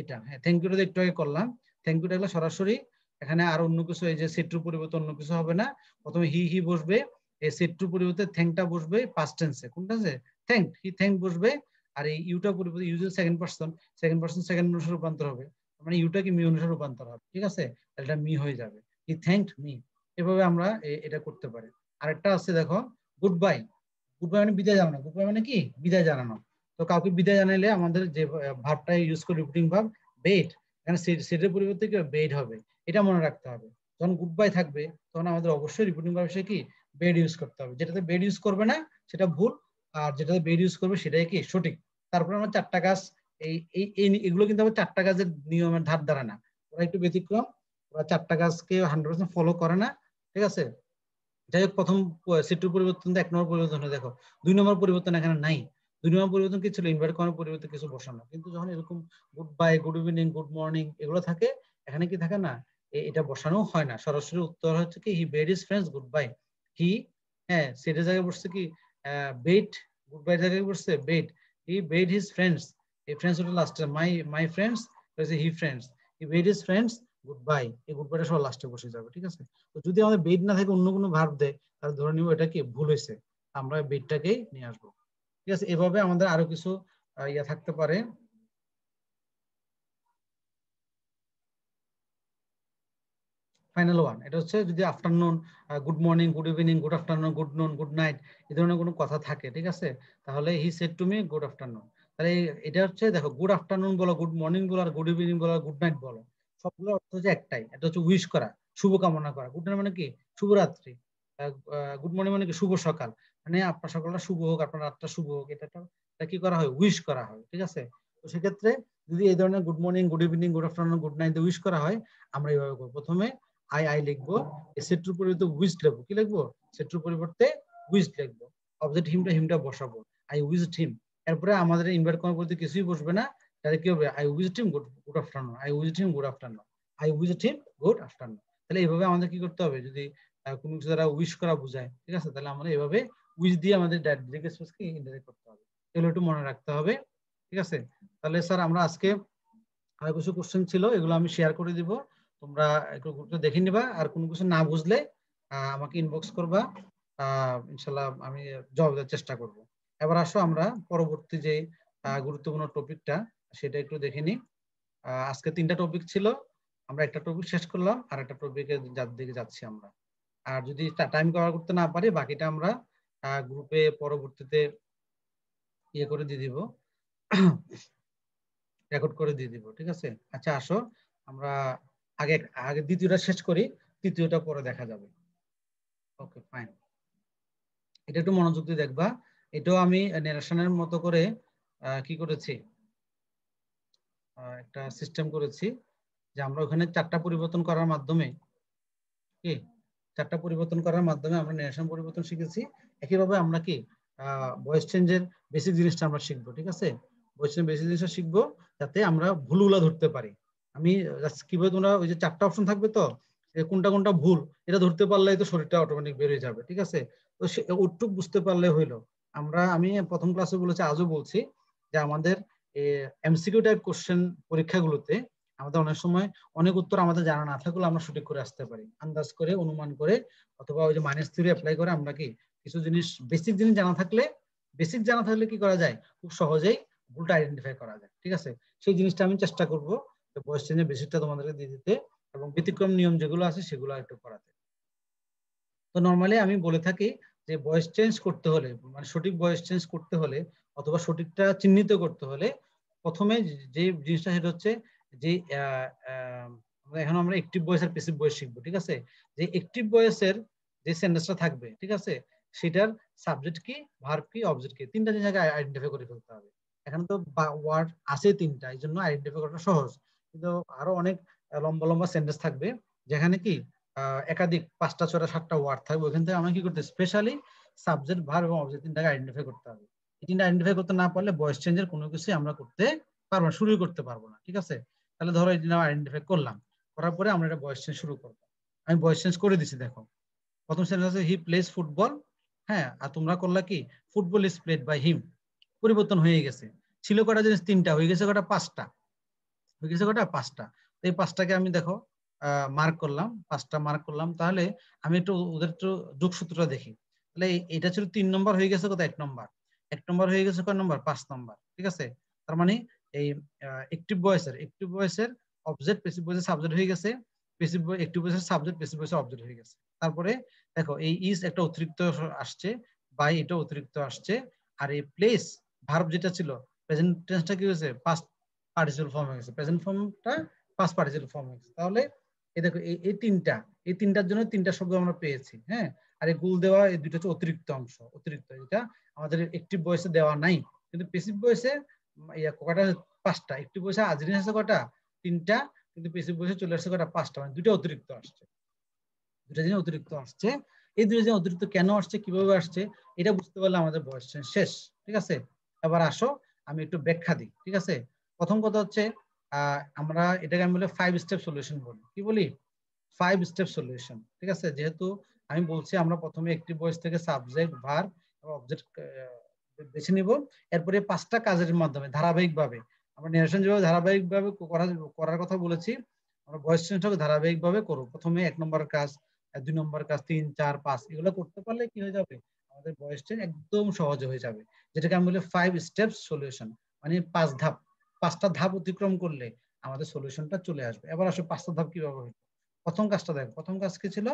এটা, হ্যাঁ, থ্যাংক ইউটা একটু আগে করলাম, থ্যাংক ইউটা হলো সরাসরি, এখানে আর অন্য কিছু, এই যে সেট টু পরিবর্তে অন্য কিছু হবে না। প্রথমে হি বসবে, এই সেট টু পরিবর্তে থ্যাংকটা বসবে পাস্ট টেন্সে, কোনটা আছে? থ্যাংক, হি থ্যাংক বসবে। আর এই ইউটা পরিবর্তে ইউজের সেকেন্ড পারসন সেকেন্ড অনুসারে রূপান্তর হবে, মানে ইউটা কি মি অনুসারে রূপান্তর হবে, ঠিক আছে। এটা মি হয়ে যাবে, হি থ্যাঙ্কড মি। এভাবে আমরা এটা করতে পারি। আরেকটা আছে দেখো, গুড বাই। গুড বাই মানে বিদায় জানানো, গুড বাই মানে কি? বিদায় জানানো। তো কাউকে বিদায় জানাইলে আমাদের যে ভার্বটা ইউজ করি, রিপিটিং ভার্ব বেট, এখানে সেটের পরিবর্তে কি বেড হবে, এটা মনে রাখতে হবে। যখন গুড বাই থাকবে, তখন আমাদের অবশ্যই রিপিটিং ভার্ব হিসেবে কি বেড ইউজ করতে হবে। যেটাতে বেড ইউজ করবে না সেটা ভুল, আর যেটাতে বেড ইউজ করবে সেটাই কি সঠিক। তারপরে আমরা চারটা কাজ, এগুলো কিন্তু আবার চারটা কাজের নিয়মের ধার ধারা না, ওরা একটু ব্যতিক্রম, ওরা চারটা কাজকে 100% ফলো করে না, ঠিক আছে। যাই হোক, প্রথম সেটুর পরিবর্তন 1 নম্বর পরিবর্তন হয়ে দেখো, 2 নম্বর পরিবর্তন এখানে নাই। 2 নম্বর পরিবর্তন কি ছিল? ইনভার্ট করার পরিবর্তে কিছু বসানো। কিন্তু যখন এরকম good bye, good evening, good morning এগুলো থাকে, এখানে কি থাকে না, এটা বসানো হয় না। সরাসরি উত্তর হচ্ছে কি he bade his friends goodbye. He, হ্যাঁ, সেটের জায়গায় বসছে কি বেড, গুড বাই জায়গায় বসছে বেড, হি বেড হিজ ফ্রেন্ডস, এই ফ্রেন্ডস ওটা লাস্টে, my friends he friends, he bade his friends good bye, এই গুড বাইটা সব লাস্টে বসে যাবে, ঠিক আছে। তো যদি আমাদের বেড না থাকে, অন্য কোনো ভার্ব দেয়, তাহলে ধরে নিব এটা কি ভুল হয়েছে, আমরা বেডটাকেই নিয়ে আসবো, ঠিক আছে। এভাবে আমাদের আরো কিছু ইয়া থাকতে পারে। Final one. এটা হচ্ছে যদি afternoon, good morning, good evening, good afternoon, good নুন, গুড নাইট এই ধরনের কোনো কথা থাকে, ঠিক আছে, তাহলে হি said to me good afternoon. তাহলে এটা হচ্ছে দেখো, গুড আফটারনুন বলো, গুড মর্নিং বলো, আর গুড ইভিনিং বলো, গুড নাইট বলো, সবগুলো অর্থ হচ্ছে একটাই, এটা হচ্ছে উইশ করা, শুভ কামনা করা। গুড নাইট মানে কি শুভরাত্রি, গুড মর্নিং মানে কি শুভ সকাল, মানে আপনার সকালটা শুভ হোক, আপনার রাতটা শুভ হোক, এটা কি করা হয়, উইশ করা হয়, ঠিক আছে। তো সেক্ষেত্রে যদি এই ধরনের good morning, good evening, good afternoon, good night wish করা হয়, আমরা এইভাবে করবো। প্রথমে আই লিখবো, সেট্রুর পরিবর্তে উইজ লিখবো, কি লিখবো, সেট্রুর পরিবর্তে উইজ লিখবো, অবজেক্ট হিমটা বসাবো, আই উইজড হিম। এরপরে আমাদের ইনভার্ট করার বলতে কিছুই বসবে না, তাহলে কি হবে, I উইজড him good afternoon, I উইজড him good afternoon, I উইজড him good afternoon. তাহলে এইভাবে আমাদের কি করতে হবে, যদি কোনো কিছু দ্বারা উইশ করা বোঝায়, ঠিক আছে, তাহলে আমরা এইভাবে উইজ দিয়ে আমাদের ডিরেক্ট স্পেসকে ইন্টারেক্ট করতে হবে, এগুলো একটু মনে রাখতে হবে, ঠিক আছে। তাহলে স্যার আমরা আজকে আরো কিছু কোশ্চেন ছিল, এগুলো আমি শেয়ার করে দিব, তোমরা একটু গ্রুপে দেখে নিবা, আর কোনো কিছু না বুঝলে আমাকে ইনবক্স করবা, ইনশাল্লাহ আমি জবাব দেওয়ার চেষ্টা করব। এবার আসো আমরা পরবর্তী যে গুরুত্বপূর্ণ টপিকটা সেটা একটু দেখে নিই। আজকে 3টা টপিক ছিল, আমরা একটা টপিক শেষ করলাম, আর একটা টপিকের দিকে যাচ্ছি আমরা। আর যদি টাইম কভার করতে না পারি, বাকিটা আমরা গ্রুপে পরবর্তীতে ইয়ে করে দিয়ে দিব, রেকর্ড করে দিয়ে দিব, ঠিক আছে। আচ্ছা আসো আমরা আগে আগে দ্বিতীয়টা শেষ করি, তৃতীয়টা পরে দেখা যাবে। ওকে ফাইন, এটা একটু মনোযোগ দিয়ে দেখবা। এটাও আমি ন্যারেশনের মতো করে কি করেছি, একটা সিস্টেম করেছি, যে আমরা ওখানে 4টা পরিবর্তন করার মাধ্যমে কি 4টা পরিবর্তন করার মাধ্যমে আমরা ন্যারেশন পরিবর্তন শিখেছি। একইভাবে আমরা কি ভয়েস চেঞ্জের বেসিক জিনিসটা আমরা শিখবো, ঠিক আছে। ভয়েস চেঞ্জের বেসিক জিনিসটা শিখবো যাতে আমরা ভুলগুলা ধরতে পারি। আমি কিভাবে, তোমরা ওই যে 4টা অপশন থাকবে, তো কোনটা কোনটা ভুল এটা ধরতে পারলেই তো শরীরটা অটোমেটিক বেরিয়ে যাবে, ঠিক আছে। তো ওটুক বুঝতে পারলে হইলো। আমি প্রথম ক্লাসে বলেছি, আজও বলছি, যে আমাদের এমসিকিউ টাইপ কোশ্চেন পরীক্ষাগুলোতে আমাদের অনেক সময় অনেক উত্তর আমাদের জানা না থাকলে আমরা সঠিক করে আসতে পারি, আন্দাজ করে, অনুমান করে, অথবা ওই যে মাইনাস থিওরি অ্যাপ্লাই করে আমরা কি কিছু জিনিস, বেসিক জানা থাকলে কি করা যায়, খুব সহজেই ভুলটা আইডেন্টিফাই করা যায়, ঠিক আছে। সেই জিনিসটা আমি চেষ্টা করবো ভয়েস চেঞ্জের বেসিকটা তোমাদেরকে দিয়ে দিতে, এবং ব্যতিক্রম নিয়ম যেগুলো আছে সেগুলো একটু করাতে। তো নর্মালি আমি বলে থাকি যে ভয়েস চেঞ্জ করতে হলে, মানে সঠিক ভয়েস চেঞ্জ করতে হলে, অথবা সঠিকটা চিহ্নিত করতে হলে, প্রথমে যে জিনিসটা সেটা হচ্ছে যে এখন আমরা অ্যাক্টিভ ভয়েস আর প্যাসিভ ভয়েস শিখবো, ঠিক আছে। যে অ্যাক্টিভ ভয়েসের যে সেন্টেন্সটা থাকবে, ঠিক আছে, সেটার সাবজেক্ট কি, ভার্ব কি, অবজেক্ট কি, 3টা জিনিস আগে আইডেন্টিফাই করে ফেলতে হবে। এখানে তো ওয়ার্ড আছে 3টা, এই জন্য আইডেন্টিফাই করাটা সহজ, কিন্তু আরো অনেক লম্বা লম্বা সেন্টেন্স থাকবে, যেখানে কি একাধিক 5টা 6টা 7টা ওয়ার্ড থাকবে। ওখান থেকে আমাকে কি করতে, স্পেশালি সাবজেক্ট, ভার্ব এবং অবজেক্ট 3টাকে আইডেন্টিফাই করতে হবে। এই 3টা আইডেন্টিফাই করতে না পারলে ভয়েস চেঞ্জের কোনো কিছু আমরা করতে পারবো না, শুরু করতে পারবো না, ঠিক আছে। তাহলে ধরো এই 3টা আইডেন্টিফাই করলাম, করার পরে আমরা এটা ভয়েস চেঞ্জ শুরু করবো। আমি ভয়েস চেঞ্জ করে দিছি, দেখো প্রথম সেন্টেন্স আছে হি প্লেস ফুটবল, হ্যাঁ, আর তোমরা করলা কি, football is played by him. পরিবর্তন হয়ে গেছে, ছিল কটা জিনিস, 3টা, হয়ে গেছে কটা, 5টা, হয়ে গেছে কটা, 5টা। এই 5টাকে আমি দেখো মার্ক করলাম, 5টা মার্ক করলাম। তাহলে আমি একটু ওদের একটু যোগসূত্রটা দেখি। তাহলে এটা ছিল 3 নম্বর, হয়ে গেছে কত, 1 নম্বর, 1 নম্বর হয়ে গেছে কয় নম্বর, 5 নম্বর, ঠিক আছে। তার মানে এই অ্যাক্টিভ ভয়েসের অবজেক্ট, প্যাসিভ ভয়েসের সাবজেক্ট হয়ে গেছে, অ্যাক্টিভ ভয়েসের সাবজেক্ট, প্যাসিভ ভয়েসের অবজেক্ট হয়ে গেছে। তারপরে দেখো এই ইজ একটা অতিরিক্ত আসছে, বাই এটা অতিরিক্ত আসছে, আর এই প্লেস ভার্ব যেটা ছিল, প্রেজেন্ট টেন্সটা কি হয়েছে, পাস্ট পার্টিসিপাল ফর্ম হয়ে গেছে, প্রেজেন্ট ফর্মটা পাস্ট পার্টিসিপাল ফর্ম হয়ে গেছে। তাহলে এই দেখো এই তিনটার জন্য 3টা শব্দ আমরা পেয়েছি, হ্যাঁ। আর এই গুল দেওয়া এই 2টা হচ্ছে অতিরিক্ত অংশ, অতিরিক্ত, এটা আমাদের অ্যাক্টিভ ভয়েসে দেওয়া নাই, কিন্তু প্যাসিভ ভয়েসে কয়টা, 5টা। অ্যাক্টিভ ভয়েসে আজরিন আছে কয়টা, 3টা, কিন্তু প্যাসিভ ভয়েসে চলে আসছে কয়টা, 5টা, মানে 2টা অতিরিক্ত আসছে, 2টা জিনিস অতিরিক্ত আসছে। এই 2টা জিনিস অতিরিক্ত কেন আসছে, কিভাবে আসছে, এটা বুঝতে পারলে আমাদের ভয়েস চেঞ্জ শেষ, ঠিক আছে। এবার আসো আমি একটু ব্যাখ্যা দিই, ঠিক আছে। প্রথম কথা হচ্ছে আমরা এটাকে আমি বলি 5 স্টেপ সলিউশন বলি, কি বলি, 5 স্টেপ সলিউশন, ঠিক আছে। যেহেতু আমি বলছি আমরা প্রথমে অ্যাক্টিভ ভয়েস থেকে সাবজেক্ট, ভার্ব এবং অবজেক্ট বেছে নিব, এরপরে 5টা কাজের মাধ্যমে ধারাবাহিকভাবে আমরা ন্যারেশন যেভাবে ধারাবাহিকভাবে করার কথা বলেছি, আমরা ভয়েস চেঞ্জটাকে ধারাবাহিকভাবে করব। প্রথমে 1 নম্বর কাজ, 2 নম্বর কাজ, 3, 4, 5 এগুলো করতে পারলে কি হয়ে যাবে, আমাদের ভয়েস চেঞ্জ একদম সহজ হয়ে যাবে, যেটাকে আমি বলি 5 স্টেপ সলিউশন, মানে 5 ধাপ, 5টা ধাপ অতিক্রম করলে আমাদের সলিউশনটা চলে আসবে। এবার আসো 5টা ধাপ কিভাবে হইল। প্রথম কাজটা দেখো, প্রথম কাজ কি ছিল,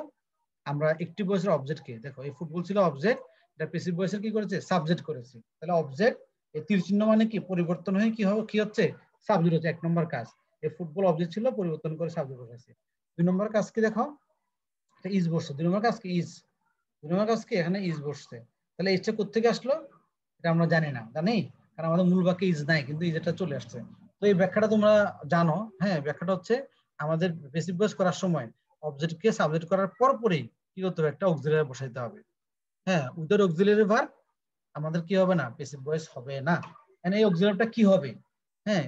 আমরা অ্যাক্টিভ ভয়েসের অবজেক্টকে দেখো, এই ফুটবল ছিল অবজেক্ট, এটা প্যাসিভ ভয়েসের কি করেছে, সাবজেক্ট করেছে। তাহলে অবজেক্ট এই তীর চিহ্ন মানে কি পরিবর্তন হয়ে কি হবে, কি হচ্ছে, সাবজেক্ট হচ্ছে। এক নম্বর কাজ, এই ফুটবল অবজেক্ট ছিল, পরিবর্তন করে সাবজেক্ট হয়েছে। দুই নম্বর কাজ কি দেখো, ইজ বসছে। দুই নম্বর কাজ কি, ইজ। দুই নম্বর কাজ কি, এখানে ইজ বসছে। তাহলে ইজটা কোথেকে আসলো, এটা আমরা জানি না, জানি, কারণ আমাদের মূল বাক্যে ইজ নাই, কিন্তু ইজ এটা চলে আসছে। তো এই ব্যাখ্যাটা তোমরা জানো, হ্যাঁ, ব্যাখ্যাটা হচ্ছে আমাদের বেসিক ভয়েস করার সময় অবজেক্টকে সাবজেক্ট করার পরপরই কি করতে হবে, একটা অক্সিলারি বসাইতে হবে। হ্যাঁ, উইদাউট অক্সিলারি ভার্ব আমাদের কি হবে না, প্যাসিভ ভয়েস হবে না। এখানে এই অক্সিলারিটা কি হবে, হ্যাঁ,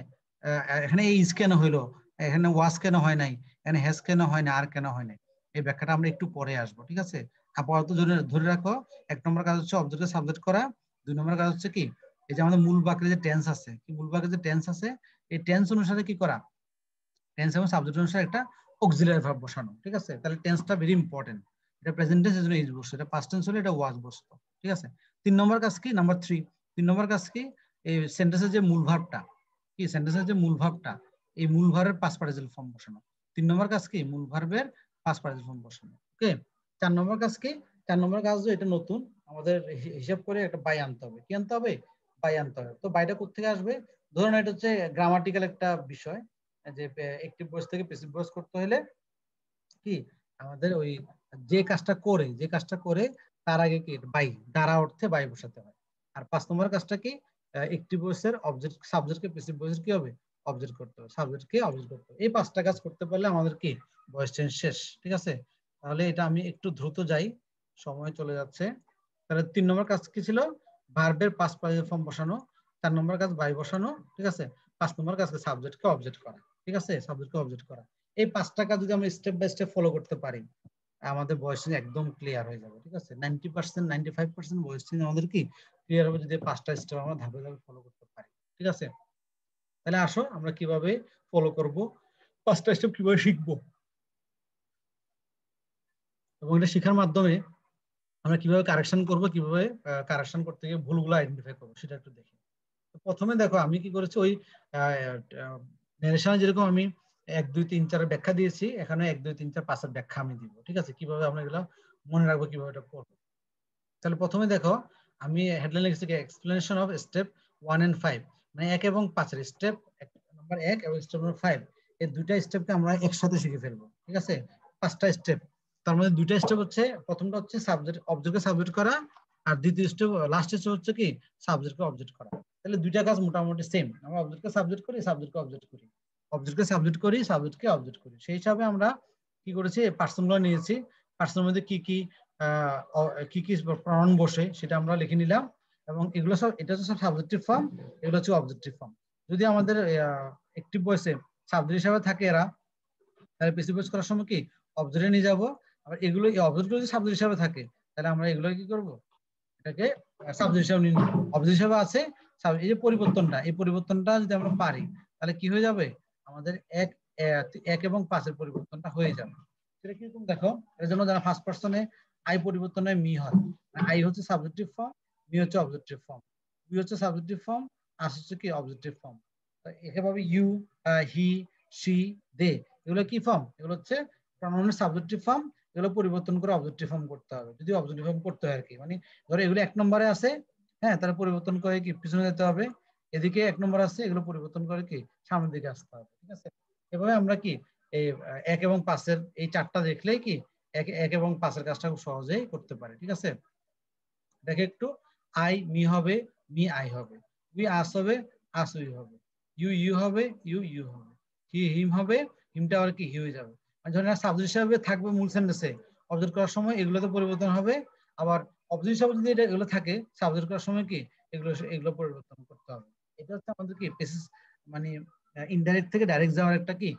এখানে ইজ কেন হইলো, এখানে ওয়াজ কেন হয় নাই, এখানে হ্যাজ কেন হয় না, আর কেন হয় নাই, এই ব্যাখ্যাটা আমরা একটু পরে আসবো, ঠিক আছে। আপাতত ধরে ধরে রাখো, এক নম্বর কাজ হচ্ছে অবজেক্টকে সাবজেক্ট করা। দুই নম্বর কাজ হচ্ছে কি, এই যে আমাদের মূল বাক্যের যে টেন্স আছে, কি মূল বাক্যের যে টেন্স আছে, এই টেন্স অনুসারে কি করা, টেন্স এবং সাবজেক্ট অনুসারে একটা অক্সিলারি ভার্ব বসানো, ঠিক আছে। তাহলে টেন্সটা ভেরি ইম্পর্টেন্ট। এটা প্রেজেন্ট টেন্স, এজন্য ইজ বসতো, এটা পাস্ট টেন্স হলে এটা ওয়াজ বসতো, ঠিক আছে। তিন নম্বর কাজ কি, নাম্বার 3, তিন নম্বর কাজ কি, এই সেন্টেন্সের যে মূল ভার্বটা, কি সেন্টেন্সের যে মূল ভার্বটা, এই মূল ভার্বের পাস্ট পার্টিসিপল ফর্ম বসানো। তিন নম্বর কাজ কি, মূল ভার্বের পাস্ট পার্টিসিপল ফর্ম বসানো, ওকে। চার নম্বর কাজ কি, চার নম্বর কাজ, এটা নতুন, আমাদের হিসাব করে একটা বাই আনতে হবে। কি আনতে হবে, বাই আনতে হবে। তো বাইটা কোথেকে আসবে, ধরুন এটা হচ্ছে গ্রামাটিক্যাল একটা বিষয়, যে অ্যাক্টিভ ভয়েস থেকে প্যাসিভ ভয়েস করতে হলে কি আমাদের ওই যে কাজটা করে, যে কাজটা করে তার আগে কি বাই, দ্বারা অর্থে বাই বসাতে হয়। আর 5 নম্বর কাজটা কি, অ্যাক্টিভ ভয়েসের অবজেক্ট সাবজেক্টকে প্যাসিভ ভয়েসের কি হবে, অবজেক্ট করতে হবে, সাবজেক্টকে অবজেক্ট করতে হবে। এই 5টা কাজ করতে পারলে আমাদের কি ভয়েস চেঞ্জ শেষ, ঠিক আছে। তাহলে এটা আমি একটু দ্রুত যাই, সময় চলে যাচ্ছে। তাহলে 3 নম্বর কাজ কি ছিল, ভার্বের পাস্ট পার্টিসিপল ফর্ম বসানো। 4 নম্বর কাজ বাই বসানো, ঠিক আছে। 5 নম্বর কাজ সাবজেক্টকে অবজেক্ট করা, ঠিক আছে, সাবজেক্টকে অবজেক্ট করা। এই 5টা কাজ যদি আমরা স্টেপ বাই স্টেপ ফলো করতে পারি, আমাদের ভয়েস চেঞ্জ একদম ক্লিয়ার হয়ে যাবে, ঠিক আছে। 90% 95% ভয়েস চেঞ্জ আমাদের কি ক্লিয়ার হবে, যদি 5টা স্টেপ আমরা ধাপে ধাপে ফলো করতে পারি, ঠিক আছে। তাহলে আসো আমরা কিভাবে ফলো করব, 5টা স্টেপ কিভাবে শিখবো, এবং এটা শেখার মাধ্যমে আমরা কিভাবে কারেকশন করব, কিভাবে কারেকশন করতে গিয়ে ভুলগুলো আইডেন্টিফাই করবো, সেটা একটু দেখি। প্রথমে দেখো আমি কি করেছি, ওই নারেশনে যেরকম আমি 1 2 3 4 ব্যাখ্যা দিয়েছি, এখানে 1 2 3 4 5 ব্যাখ্যা আমি দিব, ঠিক আছে, কিভাবে আমরা এগুলো মনে রাখবো, কিভাবে এটা করবো। তাহলে প্রথমে দেখো, আমি হেডলাইন লিখেছি এক্সপ্লেনেশন অফ স্টেপ 1 and 5, মানে 1 এবং 5 এর স্টেপ নাম্বার 1 এবং স্টেপ নাম্বার 5, এই দুইটা স্টেপকে আমরা একসাথে শিখে ফেলবো, ঠিক আছে। 5টা স্টেপ, তার মধ্যে দুইটা স্টেপ হচ্ছে, প্রথমটা হচ্ছে সাবজেক্ট অবজেক্টকে সাবজেক্ট করা, আর দ্বিতীয় স্টেপ লাস্ট স্টেপ হচ্ছে কি সাবজেক্টকে অবজেক্ট করা। তাহলে দুইটা কাজ মোটামুটি সেম, আমরা অবজেক্টকে সাবজেক্ট করি, সাবজেক্টকে অবজেক্ট করি, অবজেক্টকে সাবজেক্ট করি, সাবজেক্টকে অবজেক্ট করি। সেই হিসাবে আমরা কি করেছি, পার্সনগুলো নিয়েছি, পার্সনের মধ্যে কি কি কি কি প্রনাউন বসে সেটা আমরা লিখে নিলাম, এবং এগুলো সব, এটা হচ্ছে সব সাবজেক্টিভ ফর্ম, এগুলো হচ্ছে অবজেক্টিভ ফর্ম। যদি আমাদের অ্যাক্টিভ ভয়েসে সাবজেক্ট হিসাবে থাকে এরা, তাহলে প্যাসিভ ভয়েস করার সময় কি অবজেক্টে নিয়ে যাব। আবার এগুলো এই অবজেক্টগুলো যদি সাবজেক্ট হিসাবে থাকে, তাহলে আমরা এগুলো কি করব, এটাকে সাবজেক্ট হিসাবে নিয়ে নিব। অবজেক্ট হিসাবে আছে, এই যে পরিবর্তনটা, এই পরিবর্তনটা যদি আমরা পারি, তাহলে কি হয়ে যাবে, আমাদের এক 1 এবং 5-এর পরিবর্তনটা হয়ে যাবে। সেটা কিরকম দেখো, এর জন্য যারা ফার্স্ট পার্সনে আই পরিবর্তন হয় মি হয়, আই হচ্ছে সাবজেক্টিভ ফর্ম, মি হচ্ছে অবজেক্টিভ ফর্ম, উই হচ্ছে সাবজেক্টিভ ফর্ম, আস হচ্ছে কি অবজেক্টিভ ফর্ম। এভাবে ইউ, হি, সি, দে, এগুলো কি ফর্ম, এগুলো হচ্ছে প্রনাউনের সাবজেক্টিভ ফর্ম, এগুলো পরিবর্তন করে অবজেক্টিভ ফর্ম করতে হবে, যদি অবজেক্টিভ ফর্ম করতে হয় আর কি। মানে ধরো এগুলো 1 নম্বরে আছে, হ্যাঁ, তারা পরিবর্তন করে কি পিছনে যেতে হবে, এদিকে 1 নম্বর আছে, এগুলো পরিবর্তন করে কি সামনের দিকে আসতে হবে, ঠিক আছে। এভাবে আমরা কি এই 1 এবং 5-এর এই 4টা দেখলেই কি 1 এবং 5-এর কাজটা খুব সহজেই করতে পারে, ঠিক আছে। দেখে একটু, আই মি হবে, মি আই হবে, উই আস হবে, আস উই হবে, ইউ ইউ হবে, ইউ ইউ হবে, হি হিম হবে, হিমটা আবার কি হি হয়ে যাবে। যখন সাবজেক্ট হিসাবে থাকবে মূল সেন্টেন্সে, অবজেক্ট করার সময় এগুলোতে পরিবর্তন হবে। আবার অবজেক্ট হিসাবে যদি এটা এগুলো থাকে, সাবজেক্ট করার সময় কি এগুলো এগুলো পরিবর্তন করতে হবে। এটা হচ্ছে আমাদের কি বেসিস, মানে ইনডাইরেক্ট থেকে ডাইরেক্ট যাওয়ার একটা কি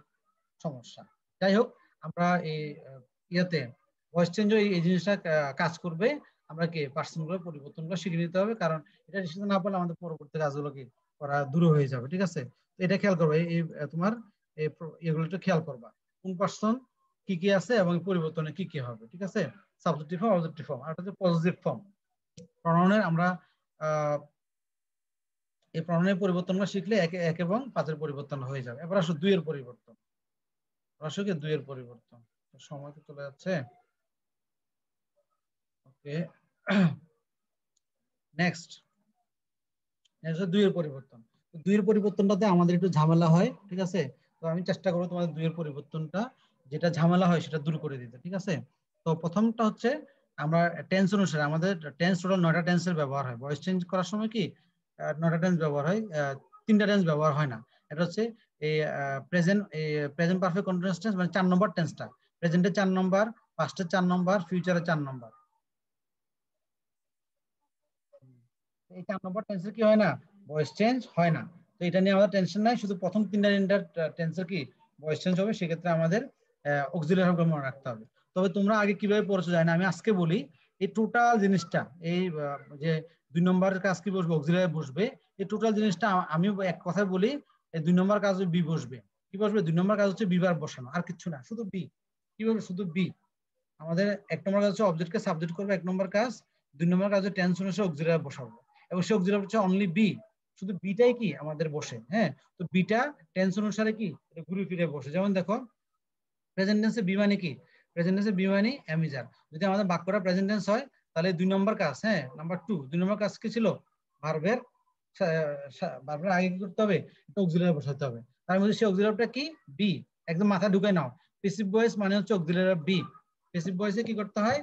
সমস্যা। যাই হোক, আমরা এই ইয়াতে ভয়েস চেঞ্জ এই জিনিসটা কাজ করবে, আমরা কি পার্সন গুলো পরিবর্তন করে শিখে নিতে হবে, কারণ এটা শিখতে না পারলে আমাদের পরবর্তী কাজগুলো কি করা দূর হয়ে যাবে, ঠিক আছে। তো এটা খেয়াল করবে, এই তোমার এগুলো একটু খেয়াল করবা, কোন পার্সন কি কি আছে এবং পরিবর্তনে কি কি হবে, ঠিক আছে। সাবজেক্টিভ ফর্ম, অবজেক্টিভ ফর্ম, আর হচ্ছে পজিটিভ ফর্ম। প্রনাউনের আমরা এই প্রনাউনের পরিবর্তনগুলো শিখলে 1 এবং 5-এর পরিবর্তন হয়ে যাবে। এবার আসো 2 এর পরিবর্তন, আসো কি 2 এর পরিবর্তন। সময় তো চলে যাচ্ছে। ওকে, নেক্সট দুইয়ের পরিবর্তন। দুইয়ের পরিবর্তনটাতে আমাদের একটু ঝামেলা হয়, ঠিক আছে। তো আমি চেষ্টা করবো তোমাদের দুইয়ের পরিবর্তনটা যেটা ঝামেলা হয় সেটা দূর করে দিতে, ঠিক আছে। তো প্রথমটা হচ্ছে আমরা টেন্স অনুসারে, আমাদের টেন্স টোটাল 9টা টেন্সের ব্যবহার হয়। ভয়েস চেঞ্জ করার সময় কি 9টা টেন্স ব্যবহার হয়, 3টা টেন্স ব্যবহার হয় না। এটা হচ্ছে এই প্রেজেন্ট পারফেক্ট কন্টিনিউয়াস টেন্স, মানে 4 নম্বর টেন্সটা। প্রেজেন্টে 4 নম্বর, পাস্টে 4 নম্বর, ফিউচারে 4 নম্বর। এই 4 নম্বর টেন্সের কি হয় না, ভয়েস চেঞ্জ হয় না। তো এটা নিয়ে আমাদের টেনশন নাই, শুধু প্রথম 3টা টেন্সের কি ভয়েস চেঞ্জ হবে। সেক্ষেত্রে আমাদের অক্সিলারি ভার্ব মনে রাখতে হবে। তবে তোমরা আগে কিভাবে পড়েছো জানি না, আমি আজকে বলি এই টোটাল জিনিসটা, এই যে 2 নম্বরের কাজ কি বসবে, অক্সিলারি বসবে। এই টোটাল জিনিসটা আমি এক কথায় বলি, এই 2 নম্বর কাজ বি বসবে। কি বসবে? 2 নম্বর কাজ হচ্ছে বি ভার্ব বসানো, আর কিছু না, শুধু বি। কি বলবে? শুধু বি। আমাদের 1 নম্বর কাজ হচ্ছে অবজেক্টকে সাবজেক্ট করবে, 1 নম্বর কাজ। 2 নম্বর কাজ হচ্ছে টেন্স অনুসারে অক্সিলারি বসাবো, এবং সেই অক্সিলারি হচ্ছে অনলি বি। শুধু বিটাই কি আমাদের বসে, হ্যাঁ। তো বিটা টেন্স অনুসারে কি ঘুরে ফিরে বসে। যেমন দেখো, প্রেজেন্ট টেন্সে বি মানে কি, প্রেজেন্ট টেন্সে বি মানে অ্যামিজার। যদি আমাদের বাক্যটা প্রেজেন্ট টেন্স হয়, তাহলে 2 নম্বর কাজ, হ্যাঁ, নাম্বার 2, 2 নম্বর কাজ কি ছিল, ভার্বের ভার্বের আগে কি করতে হবে, একটা অক্সিলারি বসাতে হবে। তার মধ্যে সেই অক্সিলারিটা কি, বি। একদম মাথা ঢুকাই নাও, প্যাসিভ ভয়েস মানে হচ্ছে অক্সিলারি বি। প্যাসিভ ভয়েসে কি করতে হয়,